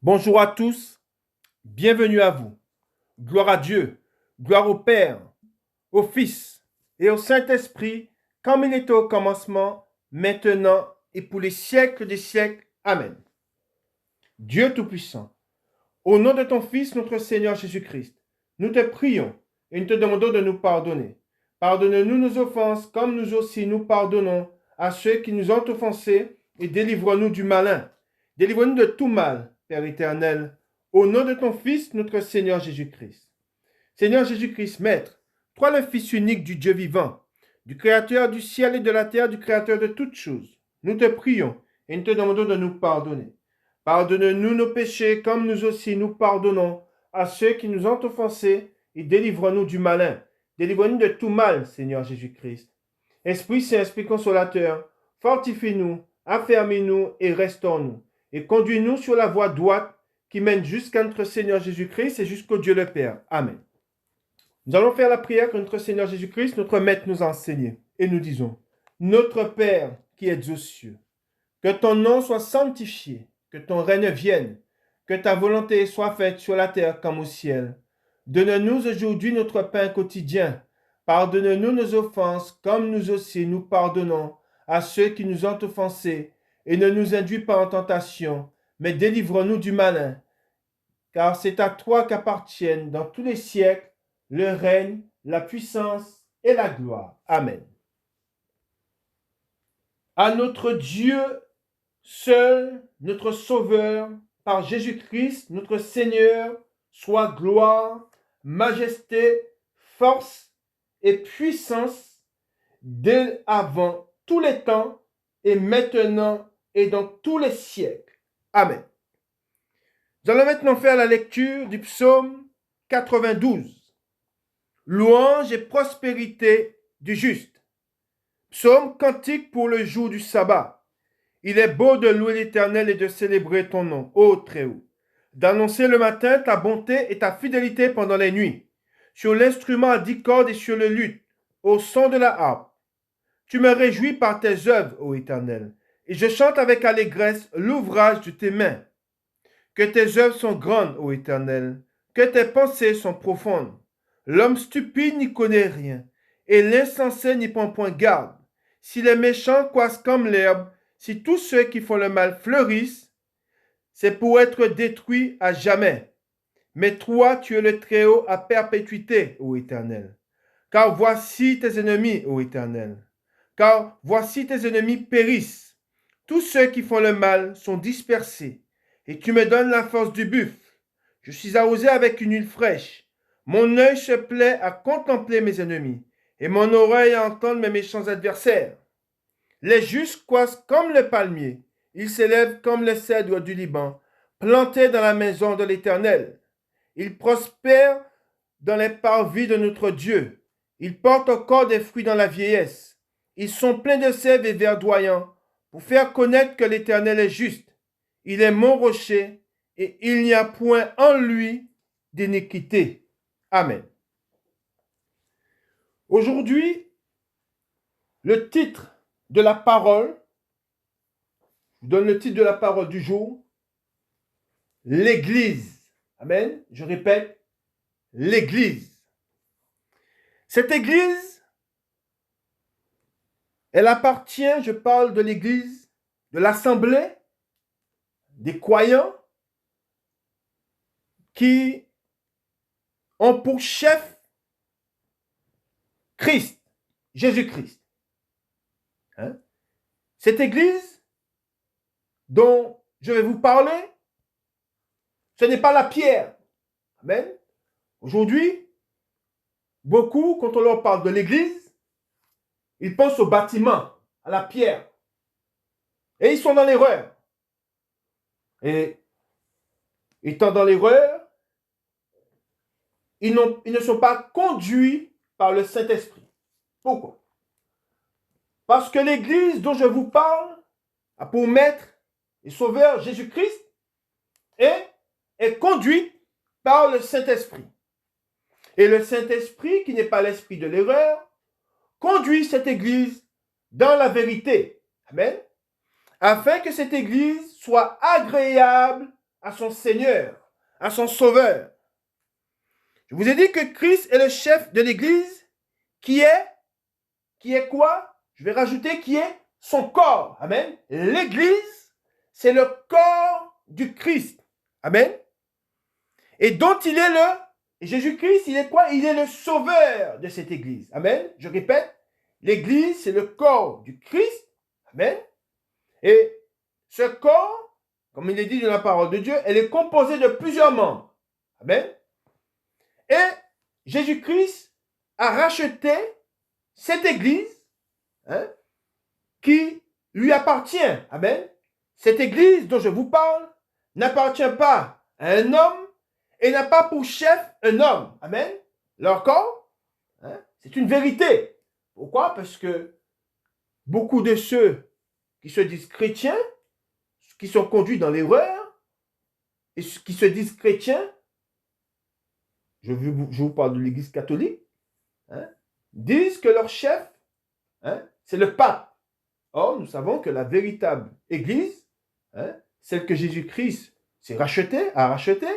Bonjour à tous, bienvenue à vous. Gloire à Dieu, gloire au Père, au Fils et au Saint-Esprit, comme il était au commencement, maintenant et pour les siècles des siècles. Amen. Dieu Tout-Puissant, au nom de ton Fils, notre Seigneur Jésus-Christ, nous te prions et nous te demandons de nous pardonner. Pardonne-nous nos offenses, comme nous aussi nous pardonnons à ceux qui nous ont offensés, et délivre-nous du malin. Délivre-nous de tout mal, Père éternel, au nom de ton Fils, notre Seigneur Jésus-Christ. Seigneur Jésus-Christ, Maître, toi le Fils unique du Dieu vivant, du Créateur du ciel et de la terre, du Créateur de toutes choses, nous te prions et nous te demandons de nous pardonner. Pardonne-nous nos péchés comme nous aussi nous pardonnons à ceux qui nous ont offensés et délivre-nous du malin. Délivre-nous de tout mal, Seigneur Jésus-Christ. Esprit Saint, Esprit Consolateur, fortifie-nous, affermis-nous et restaure-nous. Et conduis-nous sur la voie droite qui mène jusqu'à notre Seigneur Jésus-Christ et jusqu'au Dieu le Père. Amen. Nous allons faire la prière que notre Seigneur Jésus-Christ, notre Maître, nous a enseignée. Et nous disons, Notre Père qui es aux cieux, que ton nom soit sanctifié, que ton règne vienne, que ta volonté soit faite sur la terre comme au ciel. Donne-nous aujourd'hui notre pain quotidien. Pardonne-nous nos offenses, comme nous aussi nous pardonnons à ceux qui nous ont offensés. Et ne nous induis pas en tentation, mais délivre-nous du malin. Car c'est à toi qu'appartiennent dans tous les siècles le règne, la puissance et la gloire. Amen. À notre Dieu seul, notre Sauveur, par Jésus-Christ, notre Seigneur, soit gloire, majesté, force et puissance dès avant tous les temps et maintenant et dans tous les siècles. Amen. Nous allons maintenant faire la lecture du psaume 92. Louange et prospérité du juste. Psaume cantique pour le jour du sabbat. Il est beau de louer l'Éternel et de célébrer ton nom, ô Très-Haut. D'annoncer le matin ta bonté et ta fidélité pendant les nuits, sur l'instrument à 10 cordes et sur le luth, au son de la harpe. Tu me réjouis par tes œuvres, ô Éternel, et je chante avec allégresse l'ouvrage de tes mains. Que tes œuvres sont grandes, ô Éternel, que tes pensées sont profondes. L'homme stupide n'y connaît rien, et l'insensé n'y prend point garde. Si les méchants croissent comme l'herbe, si tous ceux qui font le mal fleurissent, c'est pour être détruits à jamais. Mais toi, tu es le Très-Haut à perpétuité, ô Éternel. Car voici tes ennemis, ô Éternel. Car voici tes ennemis périssent. Tous ceux qui font le mal sont dispersés. Et tu me donnes la force du buffle. Je suis arrosé avec une huile fraîche. Mon œil se plaît à contempler mes ennemis, et mon oreille à entendre mes méchants adversaires. Les justes croissent comme le palmier. Ils s'élèvent comme le cèdre du Liban, plantés dans la maison de l'Éternel. Ils prospèrent dans les parvis de notre Dieu. Ils portent encore des fruits dans la vieillesse. Ils sont pleins de sève et verdoyants pour faire connaître que l'Éternel est juste. Il est mon rocher et il n'y a point en lui d'iniquité. Amen. Aujourd'hui, le titre de la parole, je donne le titre de la parole du jour, l'Église. Amen. Je répète, l'Église. Cette Église, elle appartient, je parle de l'Église, de l'Assemblée, des croyants qui ont pour chef Christ, Jésus-Christ. Hein? Cette Église dont je vais vous parler, ce n'est pas la pierre. Amen. Aujourd'hui, beaucoup, quand on leur parle de l'Église, ils pensent au bâtiment, à la pierre. Et ils sont dans l'erreur. Et étant dans l'erreur, ils ne sont pas conduits par le Saint-Esprit. Pourquoi? Parce que l'Église dont je vous parle a pour maître et sauveur Jésus-Christ et est conduite par le Saint-Esprit. Et le Saint-Esprit, qui n'est pas l'esprit de l'erreur, conduit cette Église dans la vérité. Amen. Afin que cette Église soit agréable à son Seigneur, à son Sauveur. Je vous ai dit que Christ est le chef de l'Église qui est quoi? Je vais rajouter qui est son corps. Amen. L'Église, c'est le corps du Christ. Amen. Et dont il est Jésus-Christ, il est quoi? Il est le sauveur de cette Église. Amen. Je répète, l'Église, c'est le corps du Christ. Amen. Et ce corps, comme il est dit dans la parole de Dieu, elle est composée de plusieurs membres. Amen. Et Jésus-Christ a racheté cette Église qui lui appartient. Amen. Cette Église dont je vous parle n'appartient pas à un homme et n'a pas pour chef un homme. Amen. Leur corps, c'est une vérité. Pourquoi? Parce que beaucoup de ceux qui se disent chrétiens, qui sont conduits dans l'erreur, et qui se disent chrétiens, je vous parle de l'Église catholique, disent que leur chef, c'est le pape. Or, nous savons que la véritable Église, celle que Jésus-Christ a rachetée,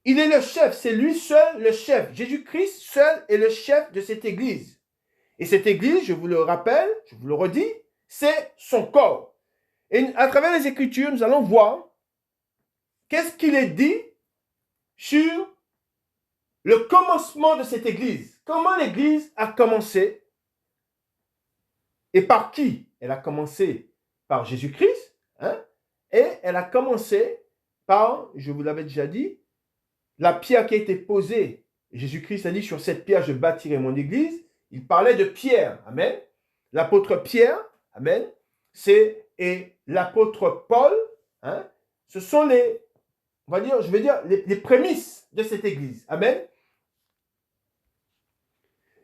il est le chef, c'est lui seul le chef. Jésus-Christ seul est le chef de cette Église. Et cette Église, je vous le rappelle, je vous le redis, c'est son corps. Et à travers les Écritures, nous allons voir qu'est-ce qu'il est dit sur le commencement de cette Église. Comment l'Église a commencé et par qui? Elle a commencé par Jésus-Christ, et elle a commencé par, je vous l'avais déjà dit, la pierre qui a été posée. Jésus-Christ a dit, sur cette pierre, je bâtirai mon Église. Il parlait de Pierre, amen. L'apôtre Pierre, amen, et l'apôtre Paul, ce sont les prémices de cette Église, amen.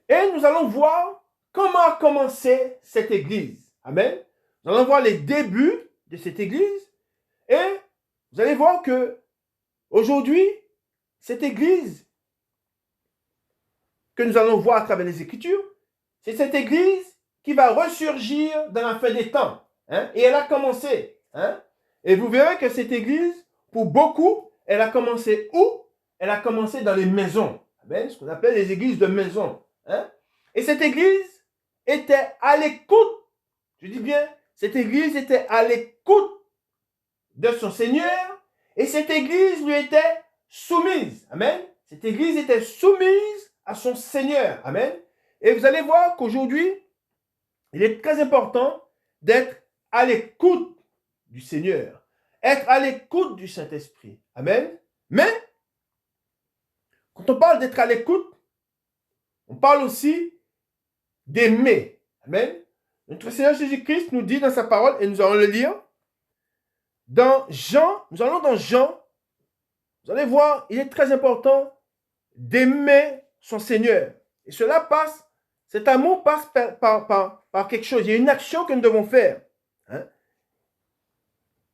Et nous allons voir comment a commencé cette Église, amen. Nous allons voir les débuts de cette Église, et vous allez voir que aujourd'hui, cette Église que nous allons voir à travers les Écritures, c'est cette Église qui va ressurgir dans la fin des temps. Et elle a commencé. Et vous verrez que cette Église, pour beaucoup, elle a commencé où? Elle a commencé dans les maisons. Ce qu'on appelle les églises de maison. Et cette Église était à l'écoute. Je dis bien, cette Église était à l'écoute de son Seigneur. Et cette Église lui était soumise. Amen. Cette Église était soumise à son Seigneur. Amen. Et vous allez voir qu'aujourd'hui, il est très important d'être à l'écoute du Seigneur. Être à l'écoute du Saint-Esprit. Amen. Mais, quand on parle d'être à l'écoute, on parle aussi d'aimer. Amen. Notre Seigneur Jésus-Christ nous dit dans sa parole, et nous allons le lire, dans Jean, nous allons dans Jean, vous allez voir, il est très important d'aimer son Seigneur. Et cela passe, cet amour passe par quelque chose. Il y a une action que nous devons faire.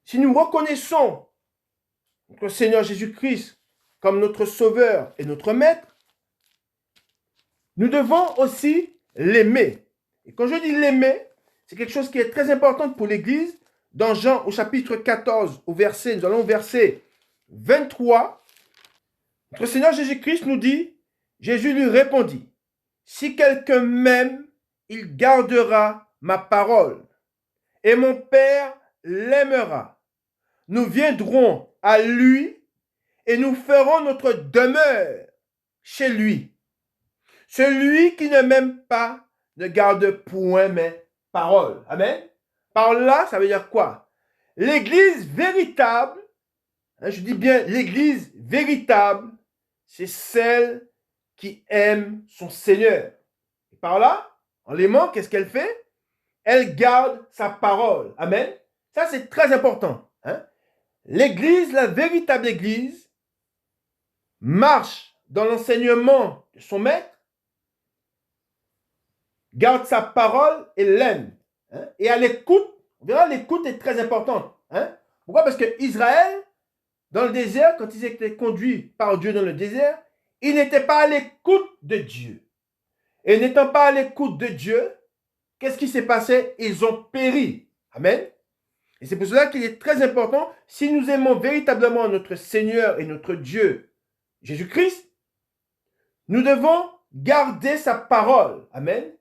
Si nous reconnaissons notre Seigneur Jésus-Christ comme notre Sauveur et notre Maître, nous devons aussi l'aimer. Et quand je dis l'aimer, c'est quelque chose qui est très important pour l'Église. Dans Jean au chapitre 14, nous allons au verset 23, notre Seigneur Jésus-Christ nous dit, Jésus lui répondit, si quelqu'un m'aime, il gardera ma parole, et mon Père l'aimera. Nous viendrons à lui, et nous ferons notre demeure chez lui. Celui qui ne m'aime pas ne garde point mes paroles. Amen. Par là, ça veut dire quoi? L'église véritable, je dis bien l'église véritable, c'est celle qui aime son Seigneur. Et par là, en l'aimant, qu'est-ce qu'elle fait? Elle garde sa parole. Amen. Ça, c'est très important. L'église, la véritable église, marche dans l'enseignement de son maître, garde sa parole et l'aime. Et à l'écoute, on verra, l'écoute est très importante. Pourquoi? Parce que Israël, dans le désert, quand ils étaient conduits par Dieu dans le désert, ils n'étaient pas à l'écoute de Dieu. Et n'étant pas à l'écoute de Dieu, qu'est-ce qui s'est passé? Ils ont péri. Amen. Et c'est pour cela qu'il est très important, si nous aimons véritablement notre Seigneur et notre Dieu, Jésus-Christ, nous devons garder sa parole. Amen.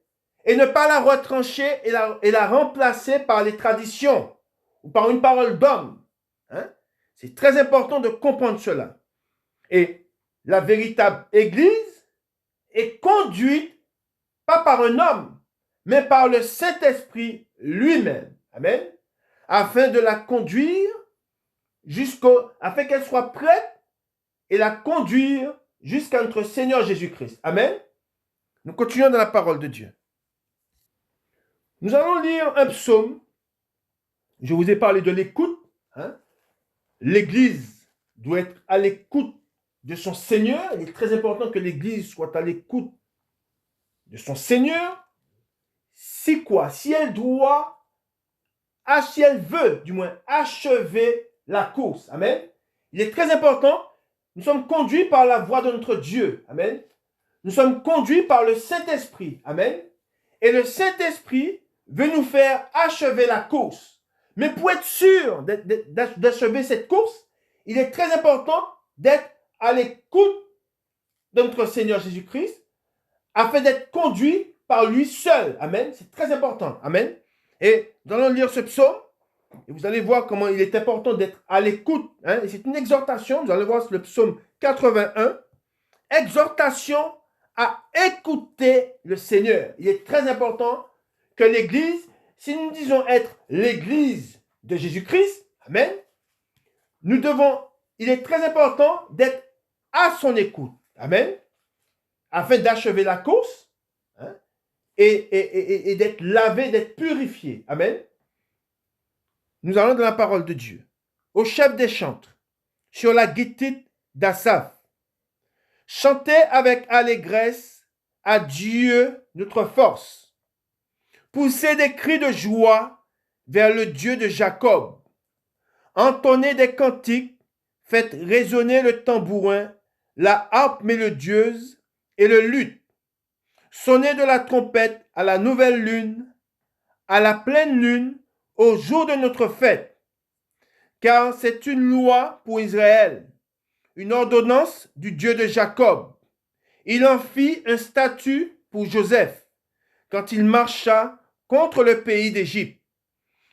Et ne pas la retrancher et la remplacer par les traditions ou par une parole d'homme. Hein? C'est très important de comprendre cela. Et la véritable Église est conduite pas par un homme, mais par le Saint-Esprit lui-même. Amen. Afin de la conduire afin qu'elle soit prête et la conduire jusqu'à notre Seigneur Jésus-Christ. Amen. Nous continuons dans la parole de Dieu. Nous allons lire un psaume. Je vous ai parlé de l'écoute. Hein? L'Église doit être à l'écoute de son Seigneur. Il est très important que l'Église soit à l'écoute de son Seigneur. Si quoi? Si elle veut, du moins, achever la course. Amen. Il est très important. Nous sommes conduits par la voix de notre Dieu. Amen. Nous sommes conduits par le Saint-Esprit. Amen. Et le Saint-Esprit veut nous faire achever la course. Mais pour être sûr d'achever cette course, il est très important d'être à l'écoute de notre Seigneur Jésus-Christ afin d'être conduit par lui seul. Amen. C'est très important. Amen. Et nous allons lire ce psaume et vous allez voir comment il est important d'être à l'écoute. Hein? Et c'est une exhortation. Nous allons voir le psaume 81. Exhortation à écouter le Seigneur. Il est très important que l'Église, si nous disons être l'Église de Jésus-Christ, amen, il est très important d'être à son écoute, amen, afin d'achever la course, hein, et d'être lavé, d'être purifié, amen. Nous allons dans la parole de Dieu. Au chef des chantres, sur la guitare d'Asaph, chantez avec allégresse à Dieu notre force. Poussez des cris de joie vers le Dieu de Jacob. Entonnez des cantiques, faites résonner le tambourin, la harpe mélodieuse et le luth. Sonnez de la trompette à la nouvelle lune, à la pleine lune, au jour de notre fête. Car c'est une loi pour Israël, une ordonnance du Dieu de Jacob. Il en fit un statut pour Joseph, quand il marcha contre le pays d'Égypte.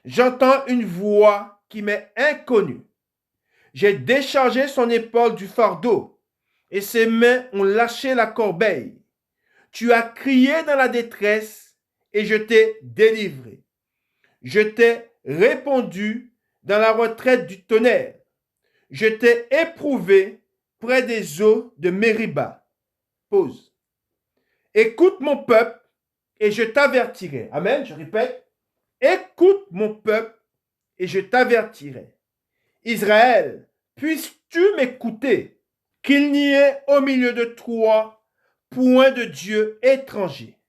J'entends une voix qui m'est inconnue. J'ai déchargé son épaule du fardeau, et ses mains ont lâché la corbeille. Tu as crié dans la détresse, et je t'ai délivré. Je t'ai répondu dans la retraite du tonnerre. Je t'ai éprouvé près des eaux de Mériba. Pause. Écoute mon peuple, et je t'avertirai. Amen, je répète. Écoute mon peuple, et je t'avertirai. Israël, puisses-tu m'écouter, qu'il n'y ait au milieu de toi point de Dieu étranger.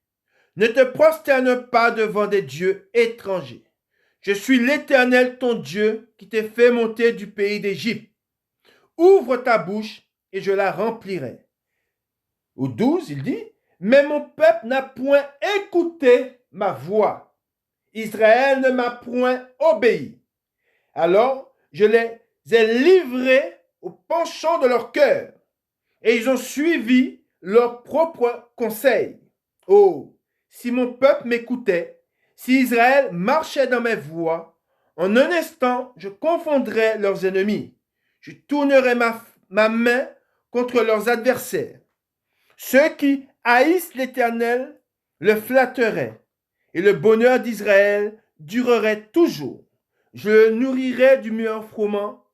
Ne te prosterne pas devant des dieux étrangers. Je suis l'Éternel ton Dieu qui t'ai fait monter du pays d'Égypte. Ouvre ta bouche et je la remplirai. Au 12, il dit, mais mon peuple n'a point écouté ma voix. Israël ne m'a point obéi. Alors, je les ai livrés au penchant de leur cœur, et ils ont suivi leurs propres conseils. Oh, si mon peuple m'écoutait, si Israël marchait dans mes voies, en un instant, je confondrais leurs ennemis. Je tournerais ma main contre leurs adversaires. Ceux qui haïssent l'Éternel le flatteraient, et le bonheur d'Israël durerait toujours. Je le nourrirai du meilleur froment,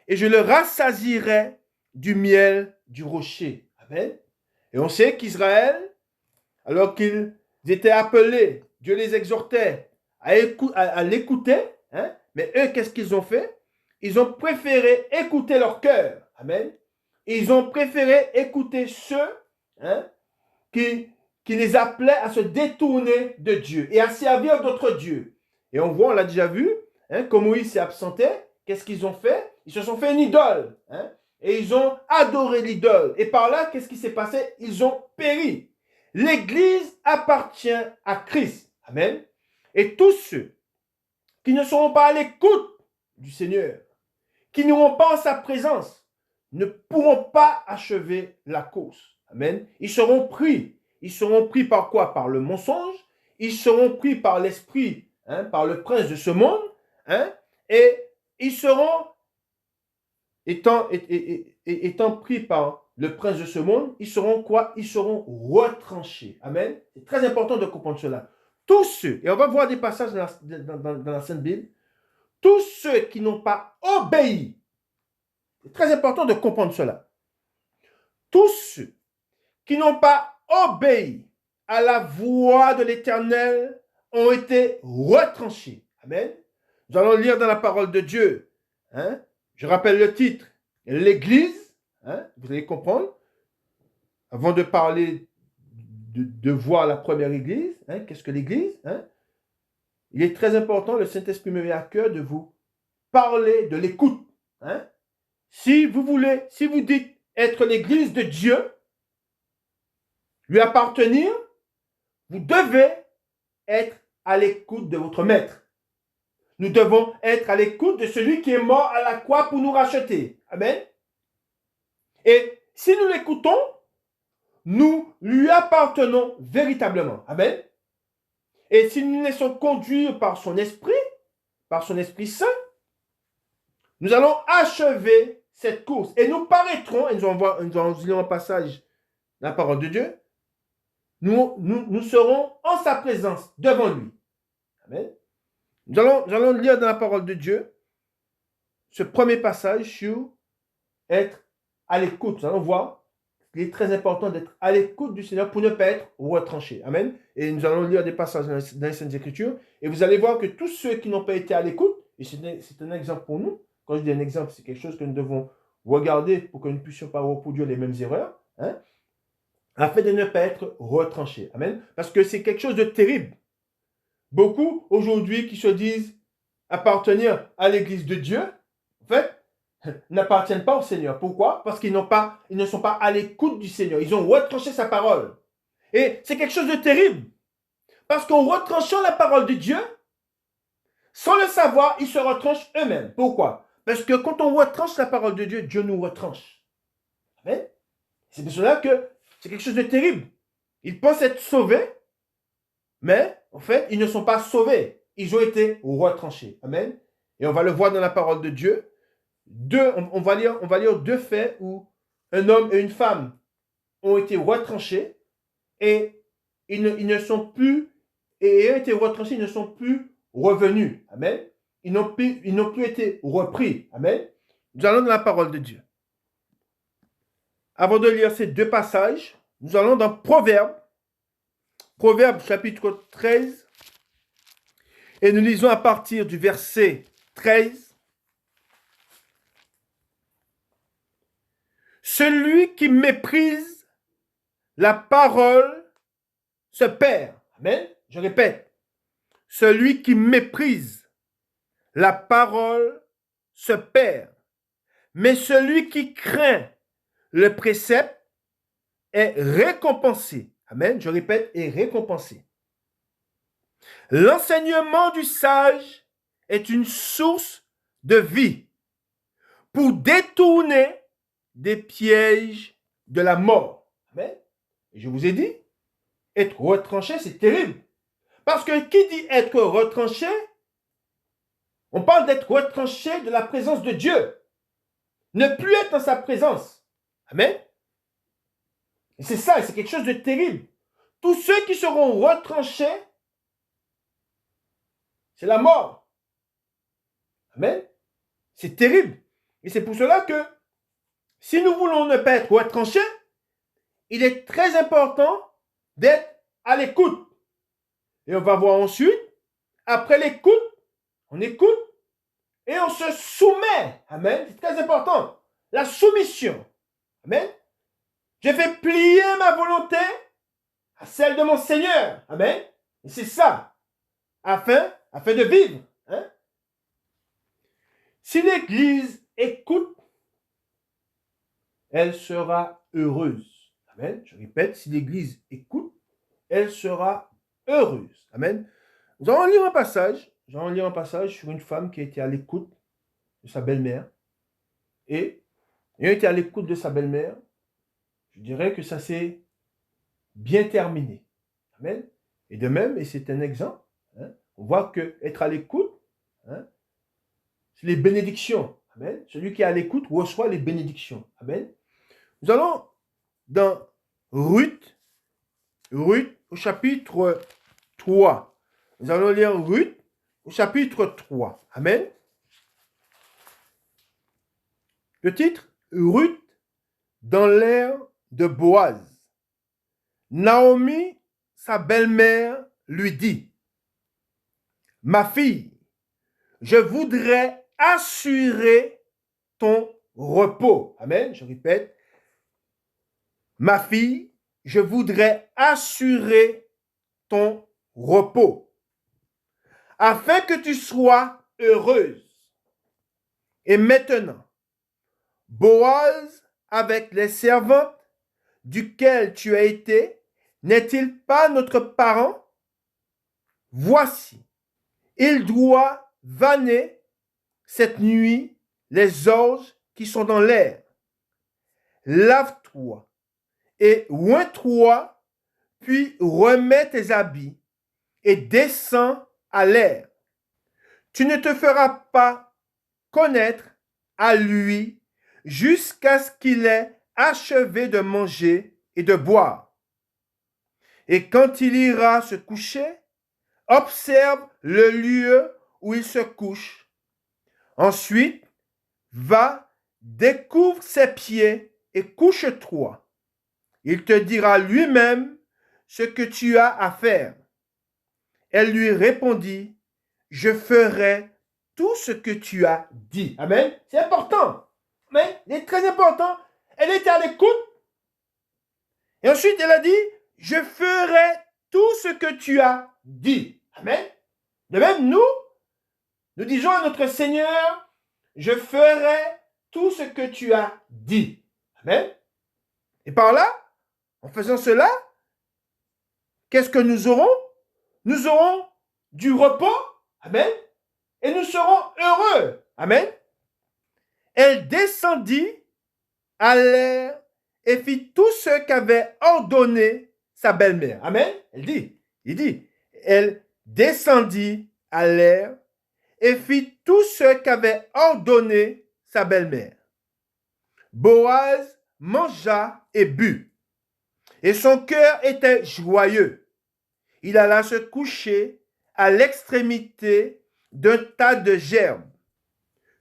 et je le rassasierai du miel du rocher. Amen. Et on sait qu'Israël, alors qu'ils étaient appelés, Dieu les exhortait à l'écouter, hein, mais eux, qu'est-ce qu'ils ont fait? Ils ont préféré écouter leur cœur. Amen. Ils ont préféré écouter ceux, hein, qui les appelaient à se détourner de Dieu et à servir d'autres dieux. Et on voit, on l'a déjà vu, hein, quand Moïse s'est absenté, qu'est-ce qu'ils ont fait? Ils se sont fait une idole. Hein, et ils ont adoré l'idole. Et par là, qu'est-ce qui s'est passé? Ils ont péri. L'Église appartient à Christ. Amen. Et tous ceux qui ne seront pas à l'écoute du Seigneur, qui n'iront pas en sa présence, ne pourront pas achever la course. Amen. Ils seront pris. Ils seront pris par quoi? Par le mensonge. Ils seront pris par l'esprit, par le prince de ce monde. Et ils seront, étant pris par le prince de ce monde, ils seront quoi? Ils seront retranchés. Amen. C'est très important de comprendre cela. Tous ceux, et on va voir des passages dans la Sainte Bible, tous ceux qui n'ont pas obéi, c'est très important de comprendre cela. Tous ceux qui n'ont pas obéi à la voix de l'Éternel ont été retranchés. Amen. Nous allons lire dans la parole de Dieu. Je rappelle le titre. L'Église. Vous allez comprendre. Avant de parler de voir la première Église. Qu'est-ce que l'Église? Il est très important, le Saint-Esprit me met à cœur de vous parler de l'écoute. Si vous dites être l'Église de Dieu, lui appartenir, vous devez être à l'écoute de votre maître. Nous devons être à l'écoute de celui qui est mort à la croix pour nous racheter. Amen. Et si nous l'écoutons, nous lui appartenons véritablement. Amen. Et si nous nous laissons conduire par son Esprit Saint, nous allons achever cette course. Et nous paraîtrons, et nous allons lire un passage dans la parole de Dieu, nous serons en sa présence, devant lui. Amen. Nous allons lire dans la parole de Dieu ce premier passage sur être à l'écoute. Nous allons voir qu'il est très important d'être à l'écoute du Seigneur pour ne pas être retranché. Amen. Et nous allons lire des passages dans les Saintes Écritures. Et vous allez voir que tous ceux qui n'ont pas été à l'écoute, et c'est un exemple pour nous, quand je dis un exemple, c'est quelque chose que nous devons regarder pour que nous ne puissions pas reproduire les mêmes erreurs, afin de ne pas être retranchés. Amen. Parce que c'est quelque chose de terrible. Beaucoup aujourd'hui qui se disent appartenir à l'Église de Dieu, en fait, n'appartiennent pas au Seigneur. Pourquoi? Parce qu'ils ne sont pas à l'écoute du Seigneur. Ils ont retranché sa parole. Et c'est quelque chose de terrible. Parce qu'en retranchant la parole de Dieu, sans le savoir, ils se retranchent eux-mêmes. Pourquoi? Parce que quand on retranche la parole de Dieu, Dieu nous retranche. Amen. C'est pour cela que c'est quelque chose de terrible. Ils pensent être sauvés, mais en fait, ils ne sont pas sauvés. Ils ont été retranchés. Amen. Et on va le voir dans la parole de Dieu. On va lire deux faits où un homme et une femme ont été retranchés et ils ne sont plus, et ayant été retranchés, ils ne sont plus revenus. Amen. Ils n'ont plus été repris. Amen. Nous allons dans la parole de Dieu. Avant de lire ces deux passages, nous allons dans Proverbes chapitre 13, et nous lisons à partir du verset 13. Celui qui méprise la parole se perd. Amen. Je répète. Celui qui méprise la parole se perd. Mais celui qui craint le précepte est récompensé. Amen. Je répète, est récompensé. L'enseignement du sage est une source de vie pour détourner des pièges de la mort. Amen. Et je vous ai dit, être retranché, c'est terrible. Parce que qui dit être retranché, on parle d'être retranché de la présence de Dieu. Ne plus être dans sa présence. Amen. Et c'est ça, c'est quelque chose de terrible. Tous ceux qui seront retranchés, c'est la mort. Amen. C'est terrible. Et c'est pour cela que si nous voulons ne pas être retranchés, il est très important d'être à l'écoute. Et on va voir ensuite, après l'écoute, on écoute et on se soumet. Amen. C'est très important. La soumission. Amen. Je fais plier ma volonté à celle de mon Seigneur. Amen. Et c'est ça. Afin de vivre. Si l'Église écoute, elle sera heureuse. Amen. Je répète, si l'Église écoute, elle sera heureuse. Amen. Nous allons lire un passage nous allons lire un passage sur une femme qui était à l'écoute de sa belle-mère. Et ayant été à l'écoute de sa belle-mère, je dirais que ça s'est bien terminé. Amen. Et de même, et c'est un exemple, hein, on voit que être à l'écoute, hein, c'est les bénédictions. Amen. Celui qui est à l'écoute reçoit les bénédictions. Amen. Nous allons dans Ruth au chapitre 3. Nous allons lire Ruth au chapitre 3. Amen. Le titre, Ruth dans l'ère de Boaz. Naomi, sa belle-mère, lui dit, « Ma fille, je voudrais assurer ton repos. » Amen, je répète. « Ma fille, je voudrais assurer ton repos, afin que tu sois heureuse. Et maintenant, Boaz, avec les servantes duquel tu as été, n'est-il pas notre parent? Voici, il doit vanner cette nuit les orges qui sont dans l'air. Lave-toi et oins-toi, puis remets tes habits et descends à l'air. Tu ne te feras pas connaître à lui jusqu'à ce qu'il ait achevé de manger et de boire. Et quand il ira se coucher, observe le lieu où il se couche. Ensuite, va, découvre ses pieds et couche-toi. Il te dira lui-même ce que tu as à faire. Elle lui répondit, je ferai tout ce que tu as dit. Amen. C'est important. Amen. C'est très important. Elle était à l'écoute. Et ensuite, elle a dit, je ferai tout ce que tu as dit. Amen. De même, nous disons à notre Seigneur, je ferai tout ce que tu as dit. Amen. Et par là, en faisant cela, qu'est-ce que nous aurons? Nous aurons du repos. Amen. Et nous serons heureux. Amen. Elle descendit à l'air et fit tout ce qu'avait ordonné sa belle-mère. Amen. Il dit, elle descendit à l'air et fit tout ce qu'avait ordonné sa belle-mère. Boaz mangea et but, et son cœur était joyeux. Il alla se coucher à l'extrémité d'un tas de gerbes.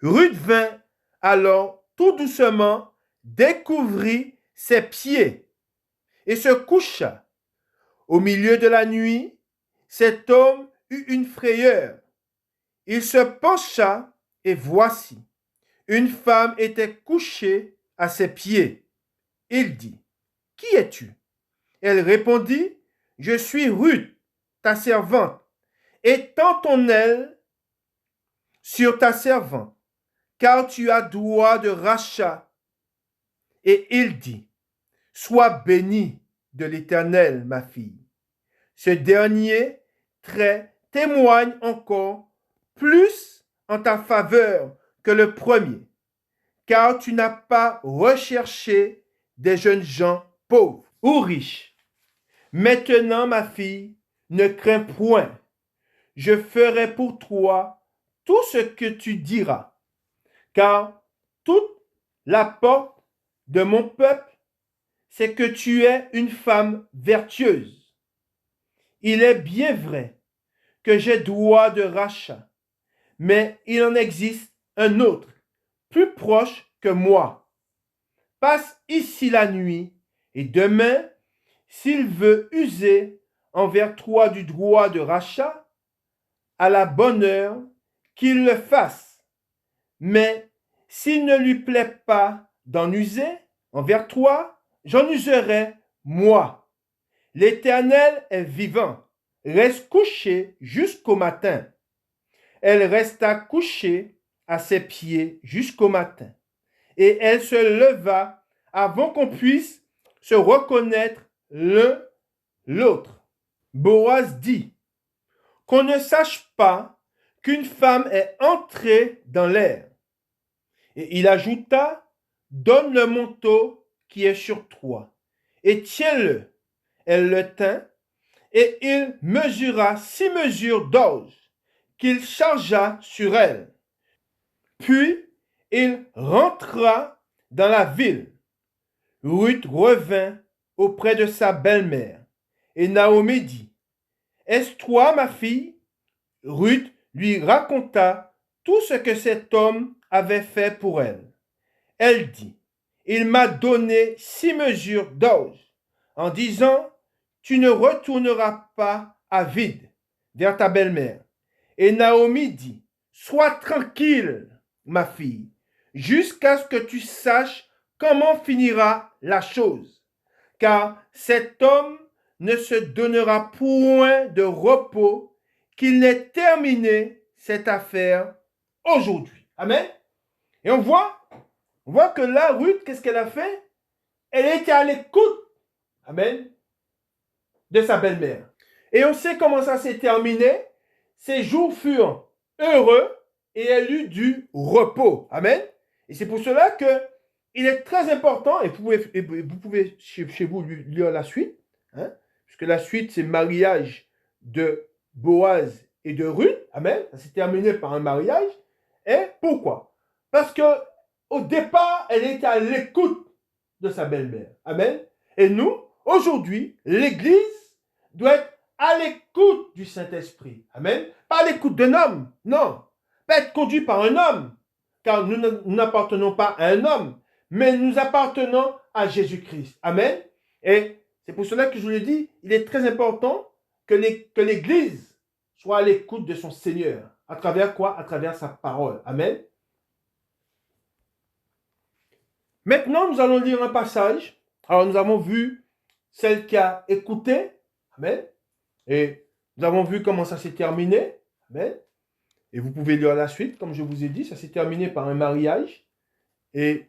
Ruth vint alors tout doucement, découvrit ses pieds et se coucha. Au milieu de la nuit, cet homme eut une frayeur. Il se pencha et voici, une femme était couchée à ses pieds. Il dit, « Qui es-tu? » Elle répondit, « Je suis Ruth, ta servante. Étends ton aile sur ta servante, car tu as droit de rachat. » Et il dit, « Sois bénie de l'Éternel, ma fille. » Ce dernier trait témoigne encore plus en ta faveur que le premier, car tu n'as pas recherché des jeunes gens pauvres ou riches. Maintenant, ma fille, ne crains point. Je ferai pour toi tout ce que tu diras, car toute la porte de mon peuple, c'est que tu es une femme vertueuse. Il est bien vrai que j'ai droit de rachat, mais il en existe un autre, plus proche que moi. Passe ici la nuit, et demain, s'il veut user envers toi du droit de rachat, à la bonne heure, qu'il le fasse. Mais s'il ne lui plaît pas d'en user envers toi, j'en userai moi. L'Éternel est vivant. Reste couché jusqu'au matin. Elle resta couchée à ses pieds jusqu'au matin. Et elle se leva avant qu'on puisse se reconnaître l'un l'autre. Boaz dit, qu'on ne sache pas qu'une femme est entrée dans l'air. Et il ajouta, donne le manteau qui est sur toi et tiens-le. Elle le tint et il mesura 6 mesures d'orge qu'il chargea sur elle. Puis il rentra dans la ville. Ruth revint auprès de sa belle-mère et Naomi dit, est-ce toi ma fille? Ruth lui raconta tout ce que cet homme avait fait pour elle. Elle dit, il m'a donné 6 mesures d'orge en disant, tu ne retourneras pas à vide vers ta belle-mère. Et Naomi dit, sois tranquille, ma fille, jusqu'à ce que tu saches comment finira la chose. Car cet homme ne se donnera point de repos qu'il n'ait terminé cette affaire aujourd'hui. Amen. Et on voit que là, Ruth, qu'est-ce qu'elle a fait? Elle était à l'écoute, amen, de sa belle-mère. Et on sait comment ça s'est terminé. Ses jours furent heureux et elle eut du repos. Amen. Et c'est pour cela que il est très important, et vous pouvez chez vous lire la suite, hein, puisque la suite, c'est mariage de Boaz et de Ruth. Amen. Ça s'est terminé par un mariage. Et pourquoi? Parce que au départ, elle était à l'écoute de sa belle-mère. Amen. Et nous, aujourd'hui, l'Église doit être à l'écoute du Saint-Esprit. Amen. Pas à l'écoute d'un homme. Non. Pas être conduit par un homme. Car nous n'appartenons pas à un homme, mais nous appartenons à Jésus-Christ. Amen. Et c'est pour cela que je vous l'ai dit, il est très important que l'Église soit à l'écoute de son Seigneur. À travers quoi? À travers sa parole. Amen. Maintenant, nous allons lire un passage. Alors, nous avons vu celle qui a écouté. Amen. Et nous avons vu comment ça s'est terminé. Amen. Et vous pouvez lire la suite, comme je vous ai dit. Ça s'est terminé par un mariage. Et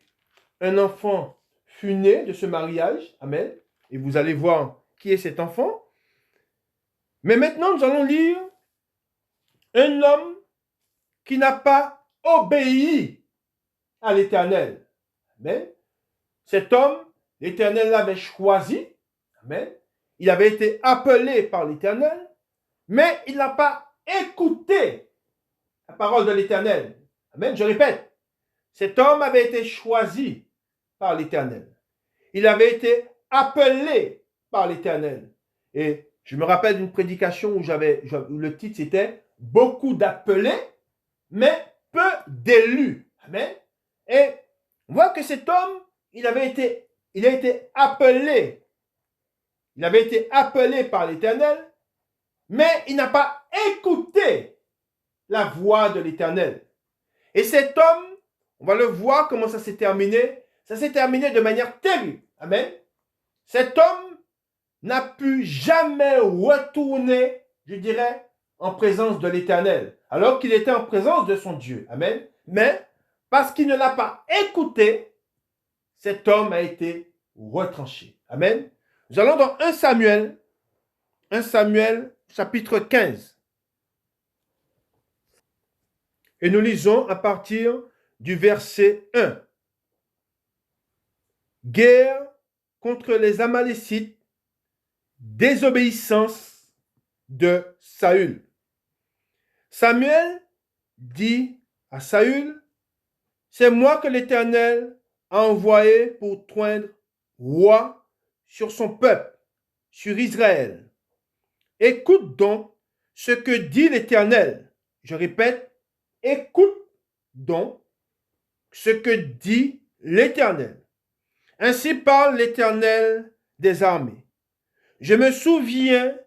un enfant fut né de ce mariage. Amen. Et vous allez voir qui est cet enfant. Mais maintenant, nous allons lire un homme qui n'a pas obéi à l'Éternel. Amen. Cet homme, l'Éternel l'avait choisi. Amen. Il avait été appelé par l'Éternel, mais il n'a pas écouté la parole de l'Éternel. Amen. Je répète, cet homme avait été choisi par l'Éternel. Il avait été appelé par l'Éternel. Et je me rappelle d'une prédication où le titre c'était « Beaucoup d'appelés, mais peu d'élus ». Amen. Et on voit que cet homme, il a été appelé. Il avait été appelé par l'Éternel, mais il n'a pas écouté la voix de l'Éternel. Et cet homme, on va le voir comment ça s'est terminé. Ça s'est terminé de manière terrible. Amen. Cet homme n'a pu jamais retourner, je dirais, en présence de l'Éternel, alors qu'il était en présence de son Dieu. Amen. Mais parce qu'il ne l'a pas écouté, cet homme a été retranché. Amen. Nous allons dans 1 Samuel chapitre 15. Et nous lisons à partir du verset 1. Guerre contre les Amalécites, désobéissance de Saül. Samuel dit à Saül, c'est moi que l'Éternel a envoyé pour toindre roi sur son peuple, sur Israël. Écoute donc ce que dit l'Éternel. Je répète, écoute donc ce que dit l'Éternel. Ainsi parle l'Éternel des armées. Je me souviens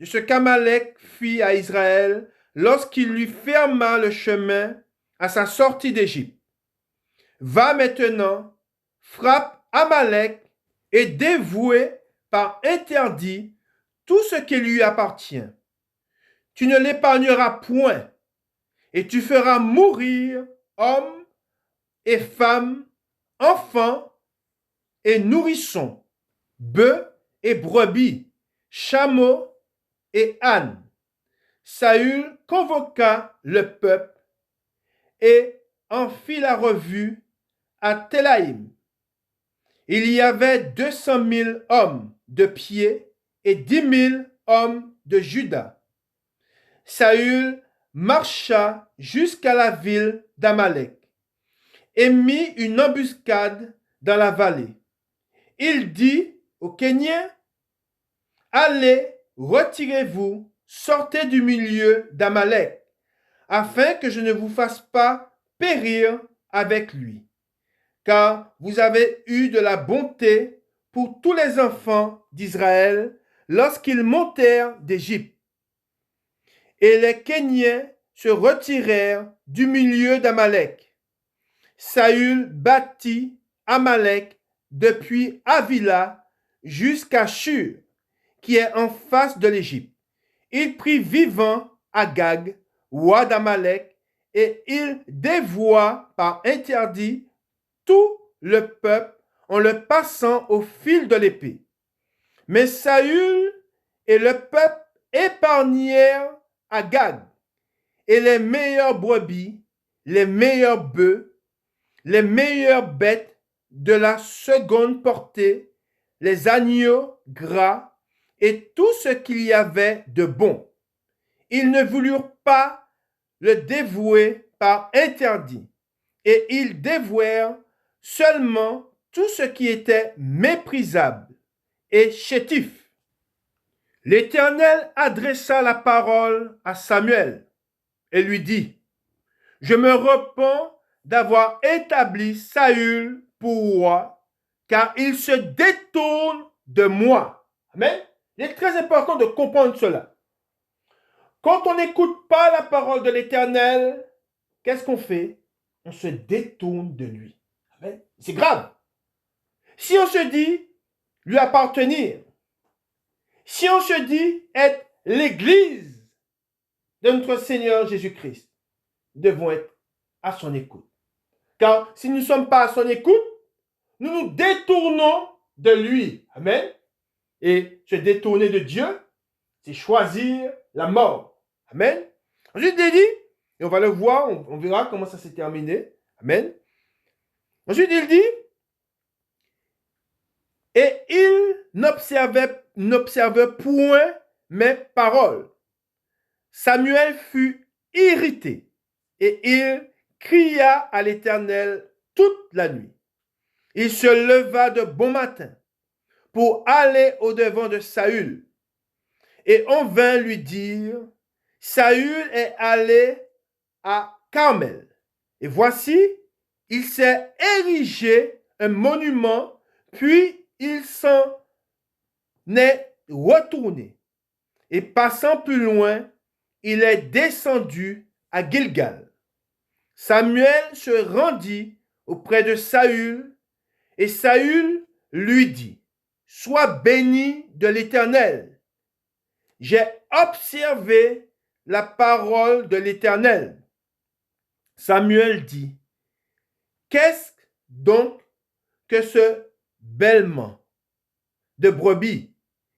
de ce qu'Amalek fit à Israël lorsqu'il lui ferma le chemin à sa sortie d'Égypte. Va maintenant, frappe Amalek et dévoue par interdit tout ce qui lui appartient. Tu ne l'épargneras point, et tu feras mourir hommes et femmes, enfants et nourrissons, bœufs et brebis, chameaux et ânes. Saül convoqua le peuple et en fit la revue à Télaïm. Il y avait 200 000 hommes de pied et 10 000 hommes de Juda. Saül marcha jusqu'à la ville d'Amalek et mit une embuscade dans la vallée. Il dit aux Kéniens, allez, retirez-vous, sortez du milieu d'Amalek, afin que je ne vous fasse pas périr avec lui. Car vous avez eu de la bonté pour tous les enfants d'Israël lorsqu'ils montèrent d'Égypte. Et les Kéniens se retirèrent du milieu d'Amalek. Saül battit Amalek depuis Havila jusqu'à Shur, qui est en face de l'Égypte. Il prit vivant Agag, roi d'Amalek, et il dévoua par interdit tout le peuple en le passant au fil de l'épée. Mais Saül et le peuple épargnèrent Agag, et les meilleures brebis, les meilleurs bœufs, les meilleures bêtes de la seconde portée, les agneaux gras et tout ce qu'il y avait de bon. Ils ne voulurent pas le dévouer par interdit, et ils dévouèrent seulement tout ce qui était méprisable et chétif. L'Éternel adressa la parole à Samuel et lui dit, je me repens d'avoir établi Saül pour roi, car il se détourne de moi. Amen. Il est très important de comprendre cela. Quand on n'écoute pas la parole de l'Éternel, qu'est-ce qu'on fait? On se détourne de lui. Amen. C'est grave. Si on se dit lui appartenir, si on se dit être l'Église de notre Seigneur Jésus-Christ, nous devons être à son écoute. Car si nous ne sommes pas à son écoute, nous nous détournons de lui. Amen. Et se détourner de Dieu, c'est choisir la mort. Amen. Ensuite, il dit, et on va le voir, on verra comment ça s'est terminé. Amen. Ensuite, il dit, et il n'observait point mes paroles. Samuel fut irrité et il cria à l'Éternel toute la nuit. Il se leva de bon matin pour aller au-devant de Saül. Et on vint lui dire, Saül est allé à Carmel. Et voici, il s'est érigé un monument, puis il s'en est retourné. Et passant plus loin, il est descendu à Gilgal. Samuel se rendit auprès de Saül, et Saül lui dit, sois béni de l'Éternel. J'ai observé la parole de l'Éternel. Samuel dit, qu'est-ce donc que ce bêlement de brebis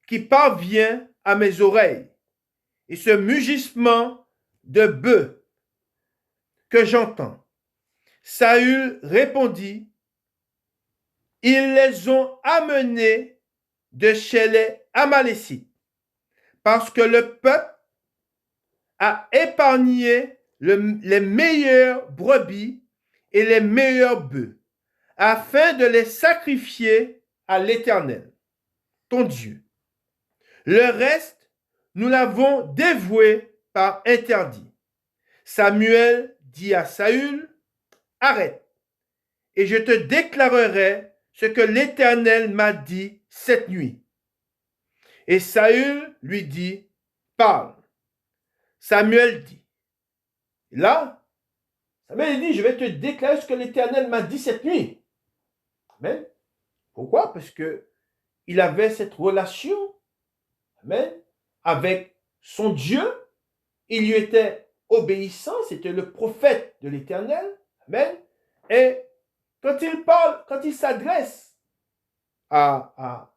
qui parvient à mes oreilles et ce mugissement de bœuf que j'entends? Saül répondit, ils les ont amenés de chez les Amalécites, parce que le peuple a épargné les meilleures brebis et les meilleurs bœufs, afin de les sacrifier à l'Éternel, ton Dieu. Le reste, nous l'avons dévoué par interdit. Samuel dit à Saül, arrête, et je te déclarerai ce que l'Éternel m'a dit cette nuit. Et Saül lui dit, parle. Samuel dit, là, Samuel dit, je vais te déclarer ce que l'Éternel m'a dit cette nuit. Amen. Pourquoi? Parce que il avait cette relation, amen, avec son Dieu. Il lui était obéissant, c'était le prophète de l'Éternel. Amen. Et quand il parle, quand il s'adresse à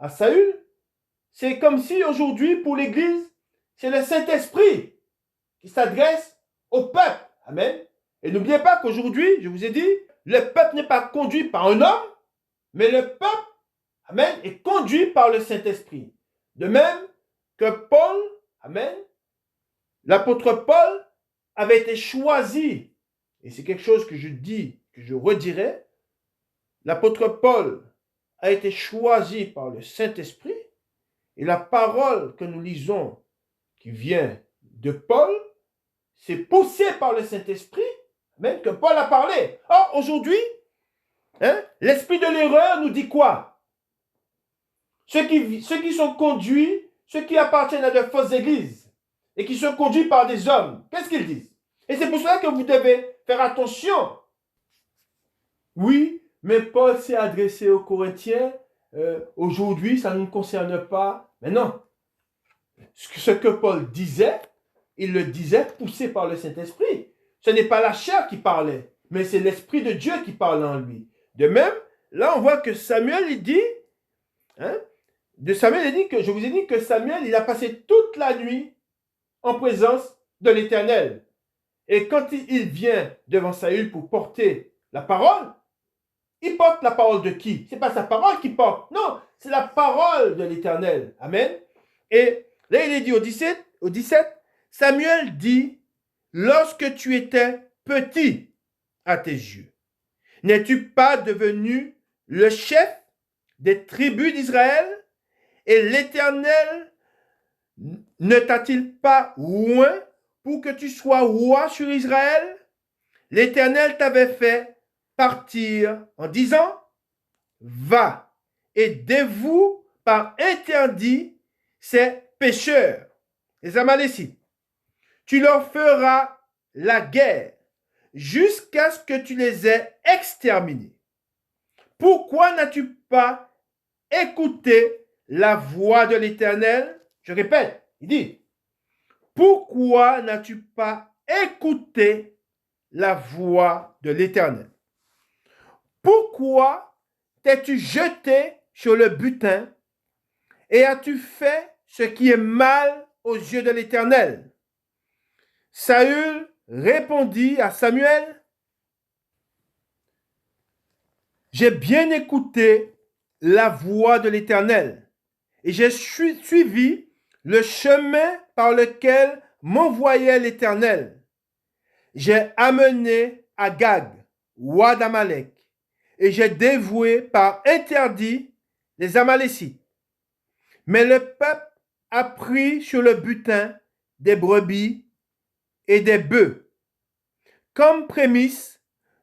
Saül, c'est comme si aujourd'hui, pour l'Église, c'est le Saint-Esprit qui s'adresse au peuple. Amen. Et n'oubliez pas qu'aujourd'hui, je vous ai dit, le peuple n'est pas conduit par un homme, mais le peuple, amen, est conduit par le Saint-Esprit. De même que Paul, amen, l'apôtre Paul avait été choisi, et c'est quelque chose que je dis, que je redirai, l'apôtre Paul a été choisi par le Saint-Esprit, et la parole que nous lisons, qui vient de Paul, c'est poussé par le Saint-Esprit, même que Paul a parlé. Or, aujourd'hui, l'esprit de l'erreur nous dit quoi? Ceux qui sont conduits, ceux qui appartiennent à de fausses églises, et qui sont conduits par des hommes, qu'est-ce qu'ils disent? Et c'est pour cela que vous devez faire attention. Oui, mais Paul s'est adressé aux Corinthiens. Aujourd'hui, ça ne nous concerne pas. Mais non. Ce que Paul disait, il le disait poussé par le Saint-Esprit. Ce n'est pas la chair qui parlait, mais c'est l'Esprit de Dieu qui parle en lui. De même, là, on voit que Samuel, il dit, je vous ai dit que Samuel, il a passé toute la nuit en présence de l'Éternel. Et quand il vient devant Saül pour porter la parole, il porte la parole de qui? Ce n'est pas sa parole qu'il porte. Non, c'est la parole de l'Éternel. Amen. Et là, il est dit au 17, Samuel dit, lorsque tu étais petit à tes yeux, n'es-tu pas devenu le chef des tribus d'Israël? Et l'Éternel ne t'a-t-il pas oint pour que tu sois roi sur Israël? L'Éternel t'avait fait partir en disant, va et dévoue par interdit ces pécheurs, les Amalécites. Tu leur feras la guerre jusqu'à ce que tu les aies exterminés. Pourquoi n'as-tu pas écouté la voix de l'Éternel? Je répète, il dit, pourquoi n'as-tu pas écouté la voix de l'Éternel? Pourquoi t'es-tu jeté sur le butin et as-tu fait ce qui est mal aux yeux de l'Éternel? Saül répondit à Samuel, j'ai bien écouté la voix de l'Éternel et j'ai suivi le chemin par lequel m'envoyait l'Éternel. J'ai amené Agag, roi d'Amalek, et j'ai dévoué par interdit les Amalécites. Mais le peuple a pris sur le butin des brebis et des bœufs, comme prémisse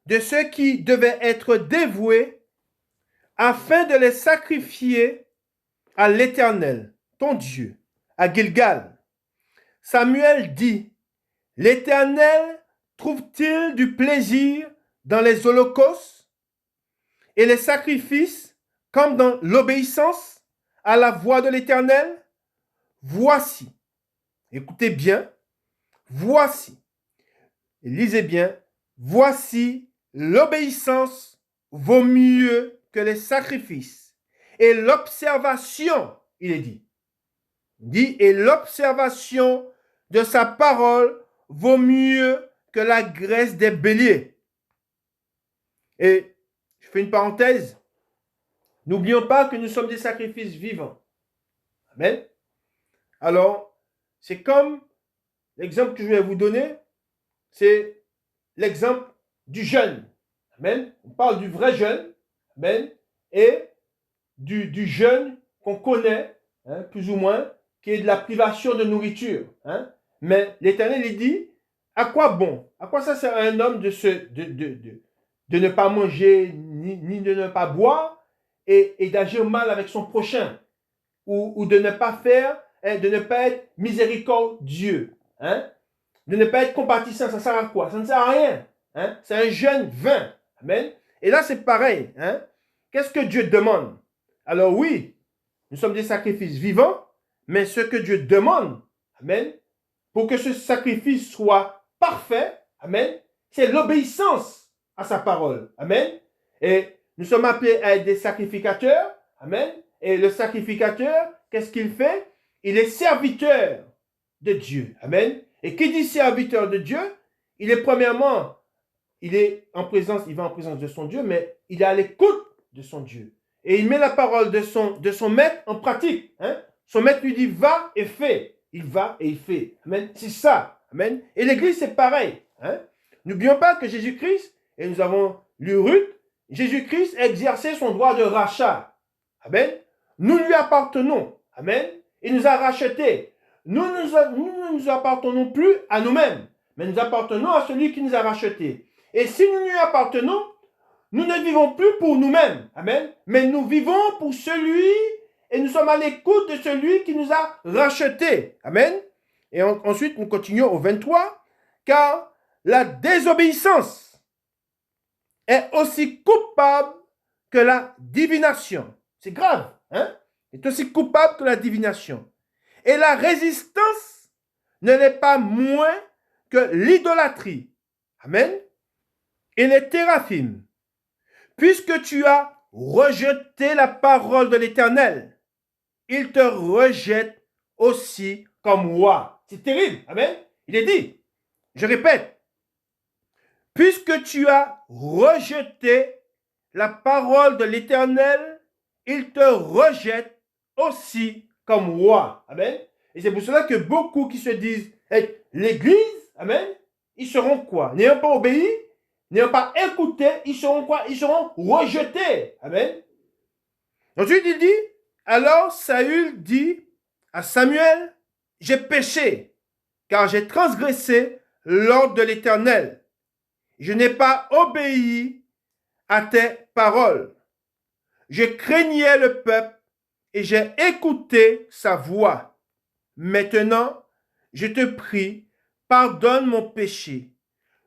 de ceux qui devaient être dévoués afin de les sacrifier à l'Éternel, ton Dieu, à Gilgal. Samuel dit, l'Éternel trouve-t-il du plaisir dans les holocaustes et les sacrifices comme dans l'obéissance à la voix de l'Éternel? Voici, écoutez bien, voici, lisez bien, voici l'obéissance vaut mieux que les sacrifices et l'observation, il est dit, et l'observation de sa parole vaut mieux que la graisse des béliers. Et je fais une parenthèse. N'oublions pas que nous sommes des sacrifices vivants. Amen. Alors, c'est comme l'exemple que je vais vous donner, c'est l'exemple du jeûne. Amen. On parle du vrai jeûne. Amen. Et du jeûne qu'on connaît, plus ou moins, qui est de la privation de nourriture. Mais l'Éternel, il dit, à quoi bon? À quoi ça sert à un homme de ne pas manger ni de ne pas boire et d'agir mal avec son prochain ou de ne pas faire, de ne pas être miséricordieux, de ne pas être compatissant? Ça sert à quoi? Ça ne sert à rien. C'est un jeûne vain. Amen. Et là, c'est pareil. Qu'est-ce que Dieu demande? Alors oui, nous sommes des sacrifices vivants, mais ce que Dieu demande, amen, pour que ce sacrifice soit parfait, amen, c'est l'obéissance à sa parole. Amen. Et nous sommes appelés à être des sacrificateurs. Amen. Et le sacrificateur, qu'est-ce qu'il fait? Il est serviteur de Dieu. Amen. Et qui dit serviteur de Dieu, il est premièrement, il est en présence, il va en présence de son Dieu, mais il est à l'écoute de son Dieu. Et il met la parole de son maître en pratique. Hein? Son maître lui dit, va et fais. Il va et il fait. Amen. C'est ça. Amen. Et l'Église, c'est pareil. Hein? N'oublions pas que Jésus-Christ, et nous avons lu Ruth, Jésus-Christ a exercé son droit de rachat. Amen. Nous lui appartenons. Amen. Il nous a rachetés. Nous ne nous appartenons plus à nous-mêmes, mais nous appartenons à celui qui nous a rachetés. Et si nous lui appartenons, nous ne vivons plus pour nous-mêmes. Amen. Mais nous vivons pour celui, et nous sommes à l'écoute de celui qui nous a rachetés. Amen. Et ensuite, nous continuons au 23. Car la désobéissance est aussi coupable que la divination. C'est grave. Hein? C'est aussi coupable que la divination. Et la résistance ne l'est pas moins que l'idolâtrie. Amen. Et les téraphim. Puisque tu as rejeté la parole de l'Éternel, il te rejette aussi comme roi. C'est terrible. Amen. Il est dit, je répète, puisque tu as rejeté la parole de l'Éternel, il te rejette aussi comme roi. Amen. Et c'est pour cela que beaucoup qui se disent être l'Église, amen, ils seront quoi? N'ayant pas obéi, n'ayant pas écouté, ils seront quoi? Ils seront rejetés. Amen. Ensuite, il dit, alors Saül dit à Samuel, j'ai péché, car j'ai transgressé l'ordre de l'Éternel. Je n'ai pas obéi à tes paroles. Je craignais le peuple et j'ai écouté sa voix. Maintenant, je te prie, pardonne mon péché.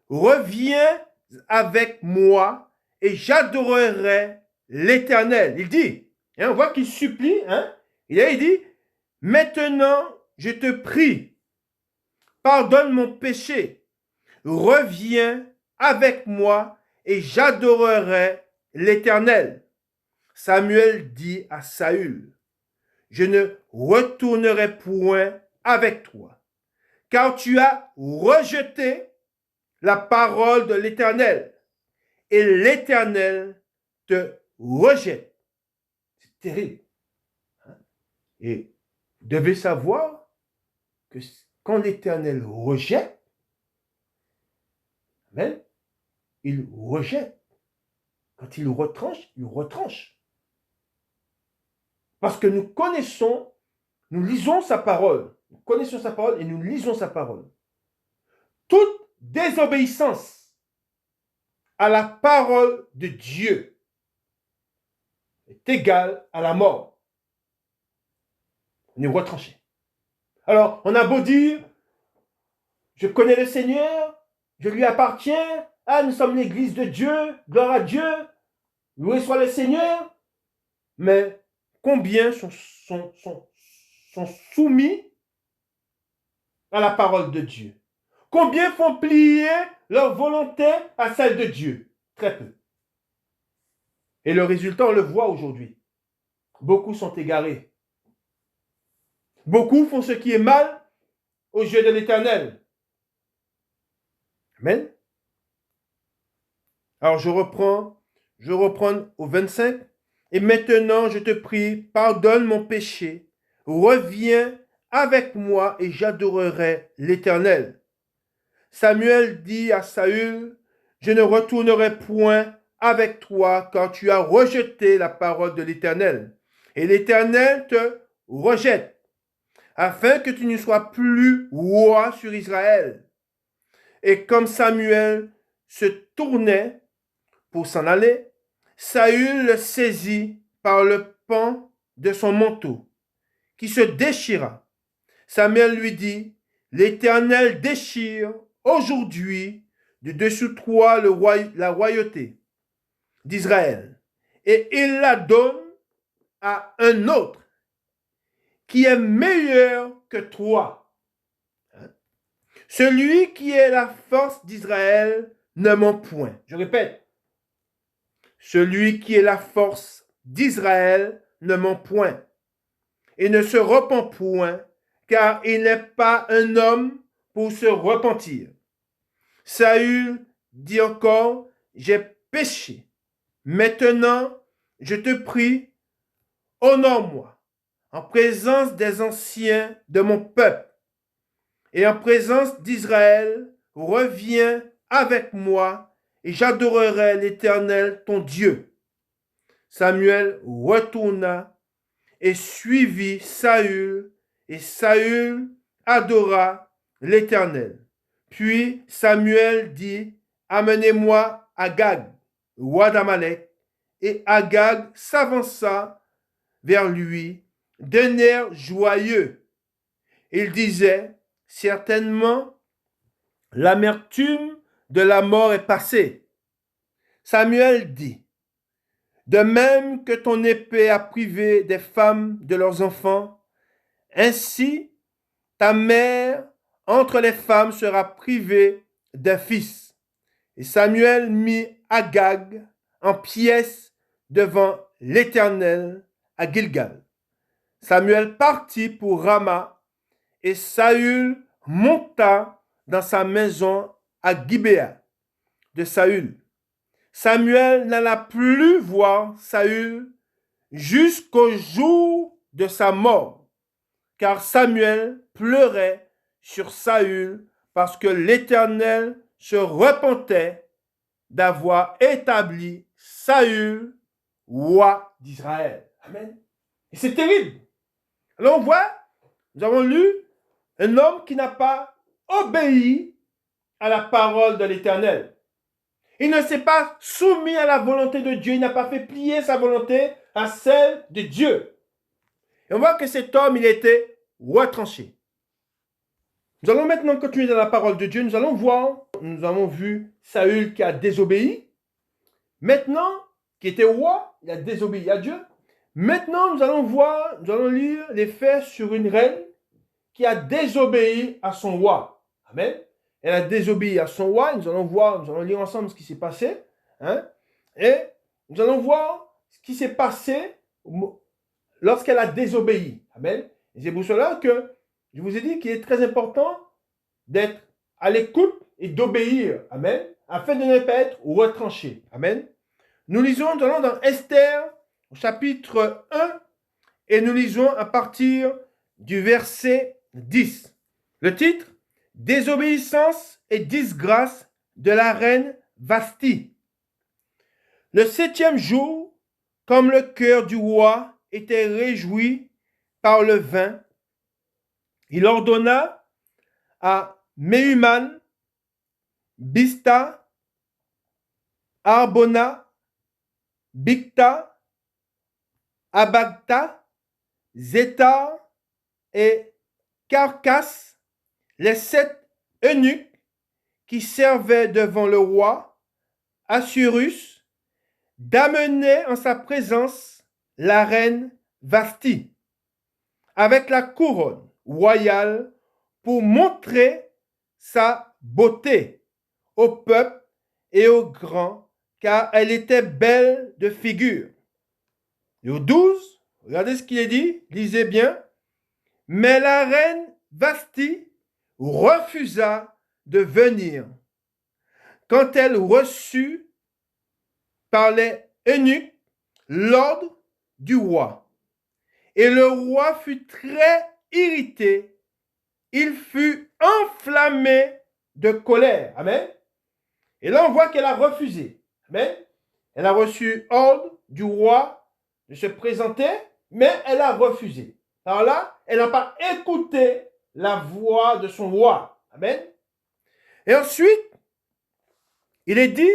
Reviens avec moi et j'adorerai l'Éternel. Il dit, hein, on voit qu'il supplie, hein, il dit, maintenant, je te prie, pardonne mon péché. Reviens avec moi et j'adorerai l'Éternel. Samuel dit à Saül, je ne retournerai point avec toi, car tu as rejeté la parole de l'Éternel, et l'Éternel te rejette. C'est terrible. Et vous devez savoir que quand l'Éternel rejette, amen, il rejette. Quand il retranche, il retranche. Parce que nous connaissons, nous lisons sa parole. Nous connaissons sa parole et nous lisons sa parole. Toute désobéissance à la parole de Dieu est égale à la mort. On est retranché. Alors, on a beau dire, je connais le Seigneur, je lui appartiens, ah, nous sommes l'église de Dieu, gloire à Dieu, loué soit le Seigneur, mais combien sont soumis à la parole de Dieu? Combien font plier leur volonté à celle de Dieu? Très peu. Et le résultat, on le voit aujourd'hui. Beaucoup sont égarés. Beaucoup font ce qui est mal aux yeux de l'Éternel. Amen. Alors je reprends au 25. Et maintenant, je te prie, pardonne mon péché. Reviens avec moi et j'adorerai l'Éternel. Samuel dit à Saül, je ne retournerai point avec toi, car tu as rejeté la parole de l'Éternel. Et l'Éternel te rejette, afin que tu ne sois plus roi sur Israël. Et comme Samuel se tournait pour s'en aller, Saül le saisit par le pan de son manteau, qui se déchira. Samuel lui dit, l'Éternel déchire aujourd'hui de dessous toi la royauté d'Israël, et il la donne à un autre qui est meilleur que toi. Celui qui est la force d'Israël ne ment point. Je répète, celui qui est la force d'Israël ne ment point et ne se repent point, car il n'est pas un homme pour se repentir. Saül dit encore, j'ai péché. Maintenant, je te prie, honore-moi en présence des anciens de mon peuple et en présence d'Israël, reviens avec moi et j'adorerai l'Éternel ton Dieu. Samuel retourna et suivit Saül, et Saül adora l'Éternel. Puis Samuel dit, amenez-moi Agag, roi d'Amalek. Et Agag s'avança vers lui d'un air joyeux. Il disait, certainement, l'amertume de la mort est passée. Samuel dit, de même que ton épée a privé des femmes de leurs enfants, ainsi ta mère entre les femmes sera privée d'un fils. Et Samuel mit Agag en pièces devant l'Éternel à Gilgal. Samuel partit pour Rama et Saül monta dans sa maison à Gibéa de Saül. Samuel n'alla plus voir Saül jusqu'au jour de sa mort, car Samuel pleurait sur Saül parce que l'Éternel se repentait d'avoir établi Saül roi d'Israël. Amen. Et c'est terrible. Alors on voit, nous avons lu un homme qui n'a pas obéi à la parole de l'Éternel. Il ne s'est pas soumis à la volonté de Dieu. Il n'a pas fait plier sa volonté à celle de Dieu. Et on voit que cet homme, il était retranché. Nous allons maintenant continuer dans la parole de Dieu. Nous allons voir, nous avons vu Saül qui a désobéi. Maintenant, qui était roi, il a désobéi à Dieu. Maintenant, nous allons lire les faits sur une reine qui a désobéi à son roi. Amen. Elle a désobéi à son roi. Nous allons lire ensemble ce qui s'est passé. Et nous allons voir ce qui s'est passé lorsqu'elle a désobéi. Amen. Et c'est pour cela que je vous ai dit qu'il est très important d'être à l'écoute et d'obéir. Amen. Afin de ne pas être retranché. Amen. Nous allons dans Esther, au chapitre 1, et nous lisons à partir du verset 10. Le titre, Désobéissance et disgrâce de la reine Vasti. Le 7e jour, comme le cœur du roi était réjoui par le vin, il ordonna à Mehuman, Bista, Arbona, Bicta, Abagta, Zétar et Carcasse, les 7 eunuques qui servaient devant le roi Assuérus, d'amener en sa présence la reine Vasti, avec la couronne royale pour montrer sa beauté au peuple et aux grands, car elle était belle de figure. Et au 12, regardez ce qu'il est dit, lisez bien. Mais la reine Vasti refusa de venir. Quand elle reçut par les eunuques l'ordre du roi. Et le roi fut très irrité. Il fut enflammé de colère. Amen. Et là, on voit qu'elle a refusé. Amen. Elle a reçu ordre du roi de se présenter, mais elle a refusé. Alors là, elle n'a pas écouté la voix de son roi. Amen. Et ensuite, il est dit,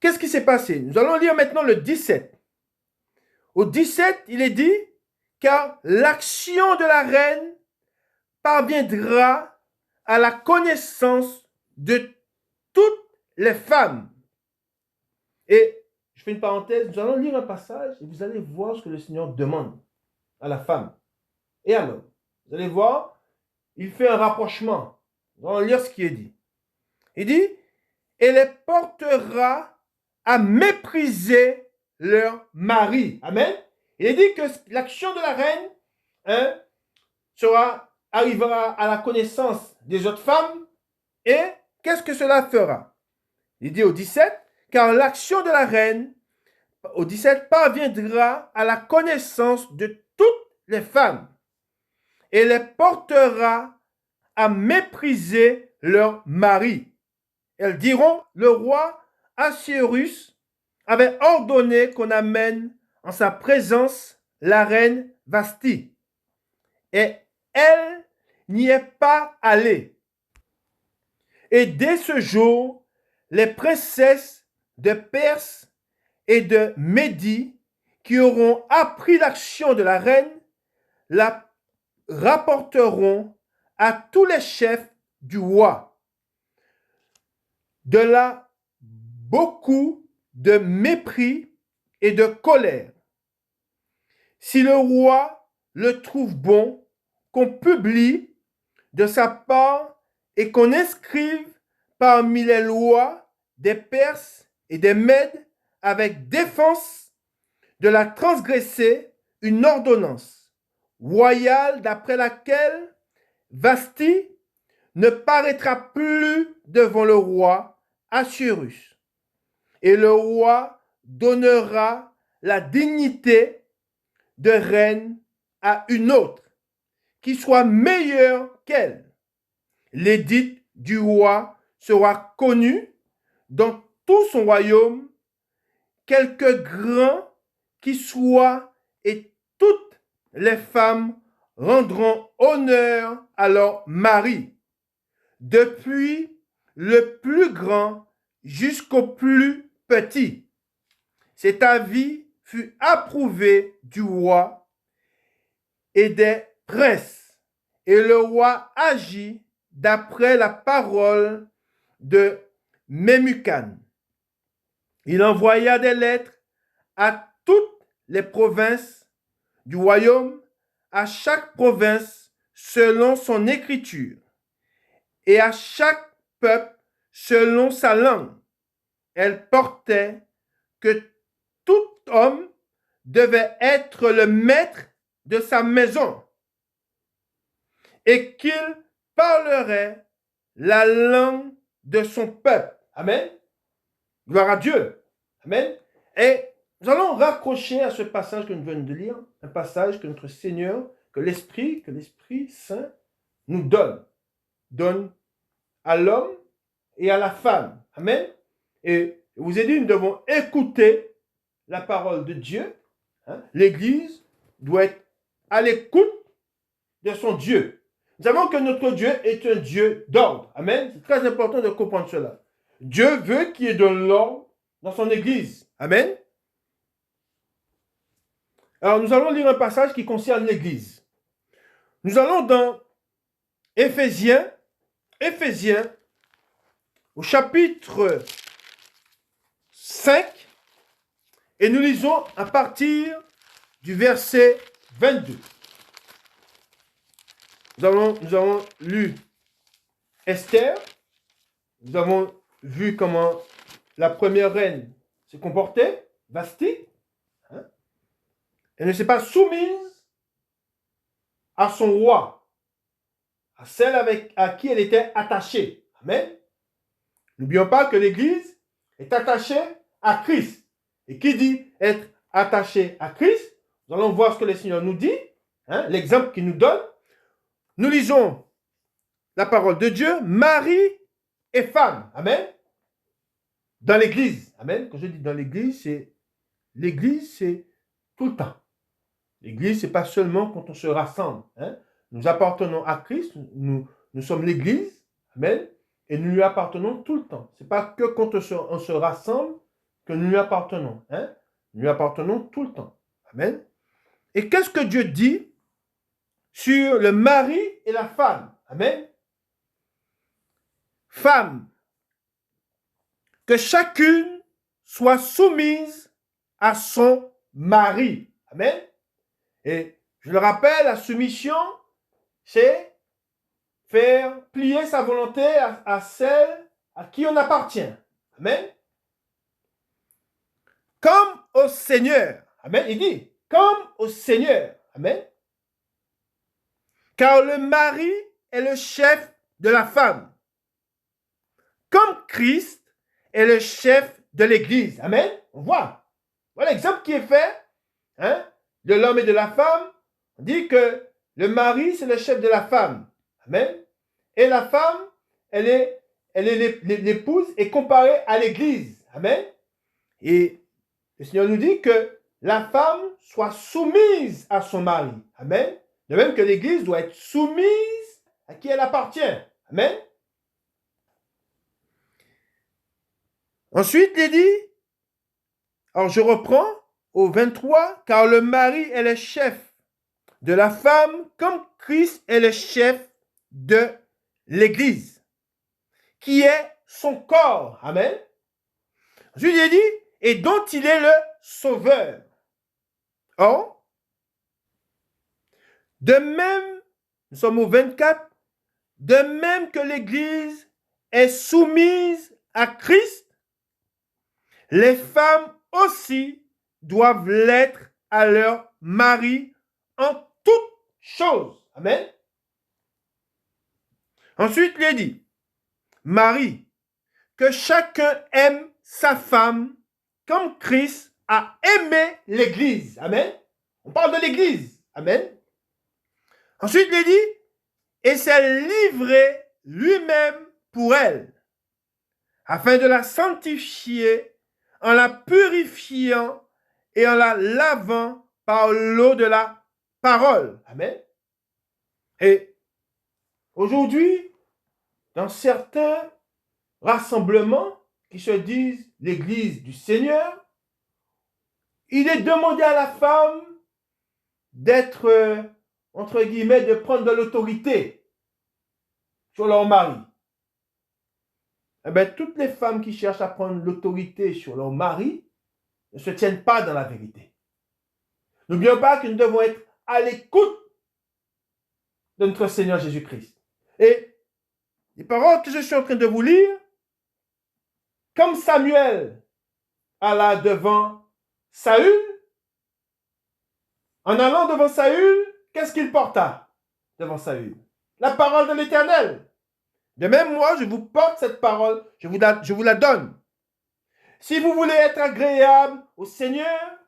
qu'est-ce qui s'est passé? Nous allons lire maintenant le 17. Au 17, il est dit, car l'action de la reine parviendra à la connaissance de toutes les femmes. Et je fais une parenthèse, nous allons lire un passage et vous allez voir ce que le Seigneur demande à la femme et à l'homme. Vous allez voir, il fait un rapprochement. Nous allons lire ce qui est dit. Il dit, et les portera à mépriser leur mari. Amen. Il est dit que l'action de la reine sera arrivera à la connaissance des autres femmes. Et qu'est-ce que cela fera? Il dit au 17, car l'action de la reine, au 17, parviendra à la connaissance de toutes les femmes et les portera à mépriser leur mari. Elles diront, le roi Assuérus avait ordonné qu'on amène en sa présence la reine Vasti. Et elle n'y est pas allée. Et dès ce jour, les princesses de Perse et de Médie qui auront appris l'action de la reine la rapporteront à tous les chefs du roi. De là, beaucoup de mépris et de colère. Si le roi le trouve bon, qu'on publie de sa part et qu'on inscrive parmi les lois des Perses et des Mèdes avec défense de la transgresser une ordonnance royale d'après laquelle Vasti ne paraîtra plus devant le roi Assuérus. Et le roi donnera la dignité de reine à une autre qui soit meilleure qu'elle. L'édit du roi sera connu dans tout son royaume, quelque grand qu'il soit, et toutes les femmes rendront honneur à leur mari, depuis le plus grand jusqu'au plus petit. Cet avis fut approuvé du roi et des princes, et le roi agit d'après la parole de Memucan. Il envoya des lettres à toutes les provinces du royaume, à chaque province selon son écriture, et à chaque peuple selon sa langue. Elle portait que tout homme devait être le maître de sa maison et qu'il parlerait la langue de son peuple. Amen. Gloire à Dieu. Amen. Et nous allons raccrocher à ce passage que nous venons de lire, un passage que notre Seigneur, que l'Esprit Saint nous donne à l'homme et à la femme. Amen. Et vous ai dit, nous devons écouter la parole de Dieu. L'Église doit être à l'écoute de son Dieu. Nous savons que notre Dieu est un Dieu d'ordre. Amen. C'est très important de comprendre cela. Dieu veut qu'il y ait de l'ordre dans son Église. Amen. Alors, nous allons lire un passage qui concerne l'Église. Nous allons dans Éphésiens, au chapitre 5, et nous lisons à partir du verset 22. Nous avons lu Esther. Nous avons vu comment la première reine se comportait, Vasti. Elle ne s'est pas soumise à son roi, à celle à qui elle était attachée. Amen. N'oublions pas que l'Église est attachée à Christ. Et qui dit être attaché à Christ? Nous allons voir ce que le Seigneur nous dit, l'exemple qu'il nous donne. Nous lisons la parole de Dieu, mari et femme. Amen. Dans l'Église. Amen. Quand je dis dans l'Église, c'est tout le temps. L'Église, ce n'est pas seulement quand on se rassemble. Nous appartenons à Christ, nous sommes l'Église. Amen. Et nous lui appartenons tout le temps. Ce n'est pas que quand on se rassemble que nous lui appartenons. Nous lui appartenons tout le temps. Amen. Et qu'est-ce que Dieu dit sur le mari et la femme? Amen. Femme, que chacune soit soumise à son mari. Amen. Et je le rappelle, la soumission, c'est faire plier sa volonté à celle à qui on appartient. Amen. Comme au Seigneur. Amen. Il dit, comme au Seigneur. Amen. Car le mari est le chef de la femme, comme Christ est le chef de l'Église. Amen. On voit. Voilà l'exemple qui est fait de l'homme et de la femme. On dit que le mari, c'est le chef de la femme. Amen. Et la femme, elle est l'épouse est comparée à l'Église. Amen. Et le Seigneur nous dit que la femme soit soumise à son mari. Amen. De même que l'Église doit être soumise à qui elle appartient. Amen. Ensuite, il dit, alors je reprends au 23, car le mari est le chef de la femme comme Christ est le chef de l'Église, qui est son corps. Amen. Ensuite, il dit, et dont il est le sauveur. Or, de même, nous sommes au 24, de même que l'Église est soumise à Christ, les femmes aussi doivent l'être à leur mari en toutes choses. Amen. Ensuite, il est dit, Marie, que chacun aime sa femme comme Christ a aimé l'Église. Amen. On parle de l'Église. Amen. Ensuite, il est dit, et s'est livré lui-même pour elle, afin de la sanctifier en la purifiant et en la lavant par l'eau de la parole. Amen. Et aujourd'hui, dans certains rassemblements qui se disent l'Église du Seigneur, il est demandé à la femme d'être, entre guillemets, de prendre de l'autorité sur leur mari. Eh bien, toutes les femmes qui cherchent à prendre l'autorité sur leur mari ne se tiennent pas dans la vérité. N'oublions pas que nous devons être à l'écoute de notre Seigneur Jésus-Christ. Et les paroles que je suis en train de vous lire, comme Samuel alla devant Saül, en allant devant Saül, qu'est-ce qu'il porta devant Saül? La parole de l'Éternel. De même, moi, je vous porte cette parole, je vous la donne. Si vous voulez être agréable au Seigneur,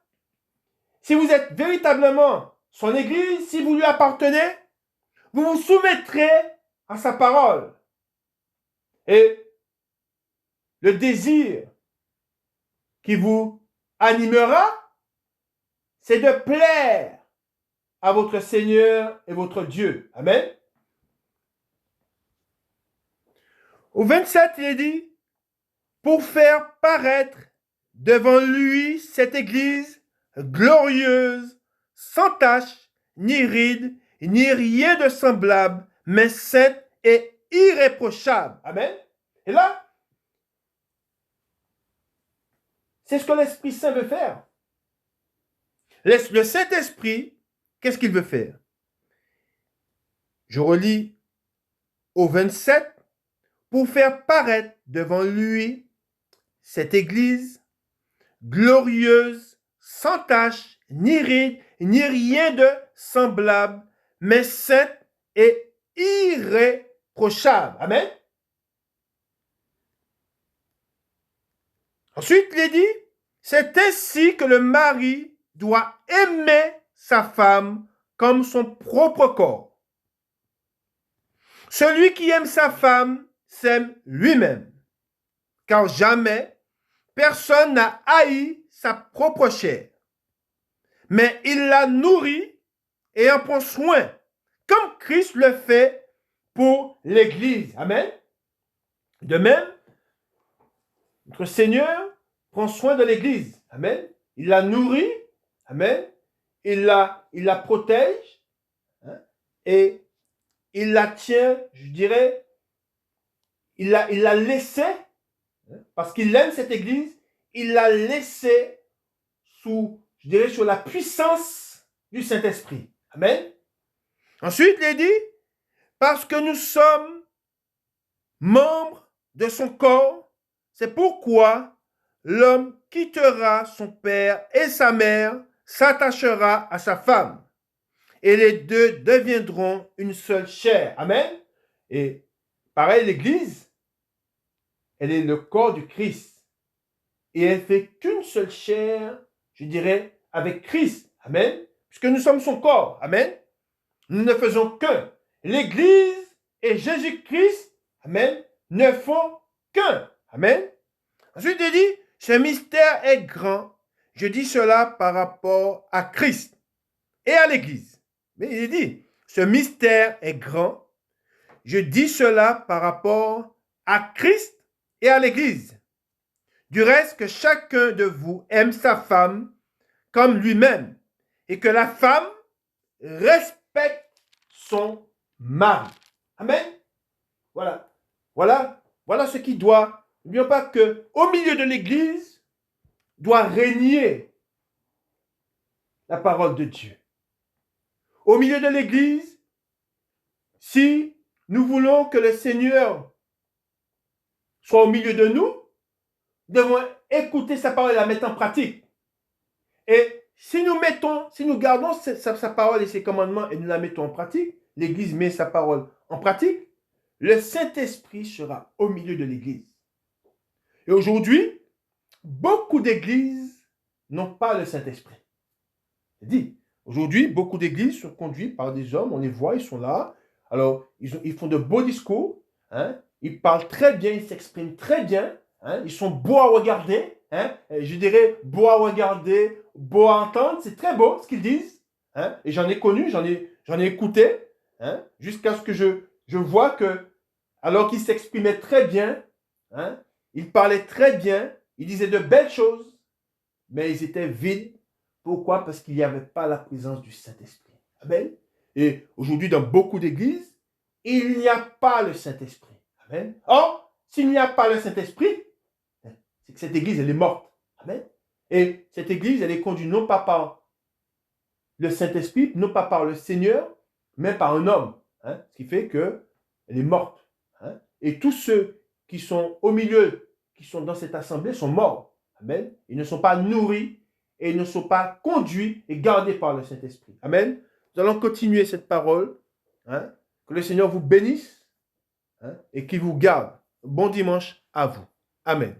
si vous êtes véritablement son Église, si vous lui appartenez, vous vous soumettrez à sa parole. Et le désir qui vous animera, c'est de plaire à votre Seigneur et votre Dieu. Amen. Au 27, il est dit, pour faire paraître devant lui cette Église glorieuse, sans tache, ni ride, ni rien de semblable, mais sainte et irréprochable. Amen. Et là, c'est ce que l'Esprit Saint veut faire. Le Saint-Esprit, qu'est-ce qu'il veut faire? Je relis au 27, pour faire paraître devant lui cette Église glorieuse, sans tache, ni ride, ni rien de semblable, mais sainte et irréprochable. Amen. Ensuite, il est dit, c'est ainsi que le mari doit aimer sa femme comme son propre corps. Celui qui aime sa femme s'aime lui-même, car jamais personne n'a haï sa propre chair, mais il la nourrit et en prend soin, comme Christ le fait pour l'Église. Amen. De même, notre Seigneur prend soin de l'Église. Amen. Il la nourrit. Amen. Il la protège. Et il la tient, je dirais, il l'a laissé, parce qu'il aime cette Église, il l'a laissé sous, je dirais, sur la puissance du Saint-Esprit. Amen. Ensuite, il est dit, parce que nous sommes membres de son corps, c'est pourquoi l'homme quittera son père et sa mère, s'attachera à sa femme, et les deux deviendront une seule chair. Amen. Et pareil, l'Église, elle est le corps du Christ. Et elle fait qu'une seule chair, je dirais, avec Christ. Amen. Puisque nous sommes son corps. Amen. Nous ne faisons qu'un. L'Église et Jésus-Christ, amen, ne font qu'un. Amen. Ensuite, il dit, ce mystère est grand. Je dis cela par rapport à Christ et à l'Église. Mais il dit, ce mystère est grand. Je dis cela par rapport à Christ et à l'Église. Du reste, que chacun de vous aime sa femme comme lui-même et que la femme respecte son mari. Amen. Voilà. Voilà ce qui doit. N'oublions pas qu'au milieu de l'Église doit régner la parole de Dieu. Au milieu de l'Église, si nous voulons que le Seigneur soit au milieu de nous, nous devons écouter sa parole et la mettre en pratique. Et si nous gardons sa parole et ses commandements et nous la mettons en pratique, l'Église met sa parole en pratique, le Saint-Esprit sera au milieu de l'Église. Et aujourd'hui, beaucoup d'églises n'ont pas le Saint-Esprit. C'est dit, aujourd'hui, beaucoup d'églises sont conduites par des hommes, on les voit, ils sont là. Alors, ils font de beaux discours, hein, ils parlent très bien, ils s'expriment très bien, hein, ils sont beaux à regarder, hein, je dirais beaux à regarder, beaux à entendre, c'est très beau ce qu'ils disent. Hein, et j'en ai connu, j'en ai écouté, hein, jusqu'à ce que je vois que, alors qu'ils s'exprimaient très bien, hein, ils parlaient très bien, ils disaient de belles choses, mais ils étaient vides. Pourquoi? Parce qu'il n'y avait pas la présence du Saint-Esprit. Amen. Et aujourd'hui, dans beaucoup d'églises, il n'y a pas le Saint-Esprit. Amen. Or, s'il n'y a pas le Saint-Esprit, c'est que cette église, elle est morte. Amen. Et cette église, elle est conduite non pas par le Saint-Esprit, non pas par le Seigneur, mais par un homme. Hein, ce qui fait qu'elle est morte. Hein. Et tous ceux qui sont au milieu, qui sont dans cette assemblée, sont morts. Amen. Ils ne sont pas nourris et ils ne sont pas conduits et gardés par le Saint-Esprit. Amen. Nous allons continuer cette parole. Hein. Que le Seigneur vous bénisse, hein, et qu'il vous garde. Bon dimanche à vous. Amen.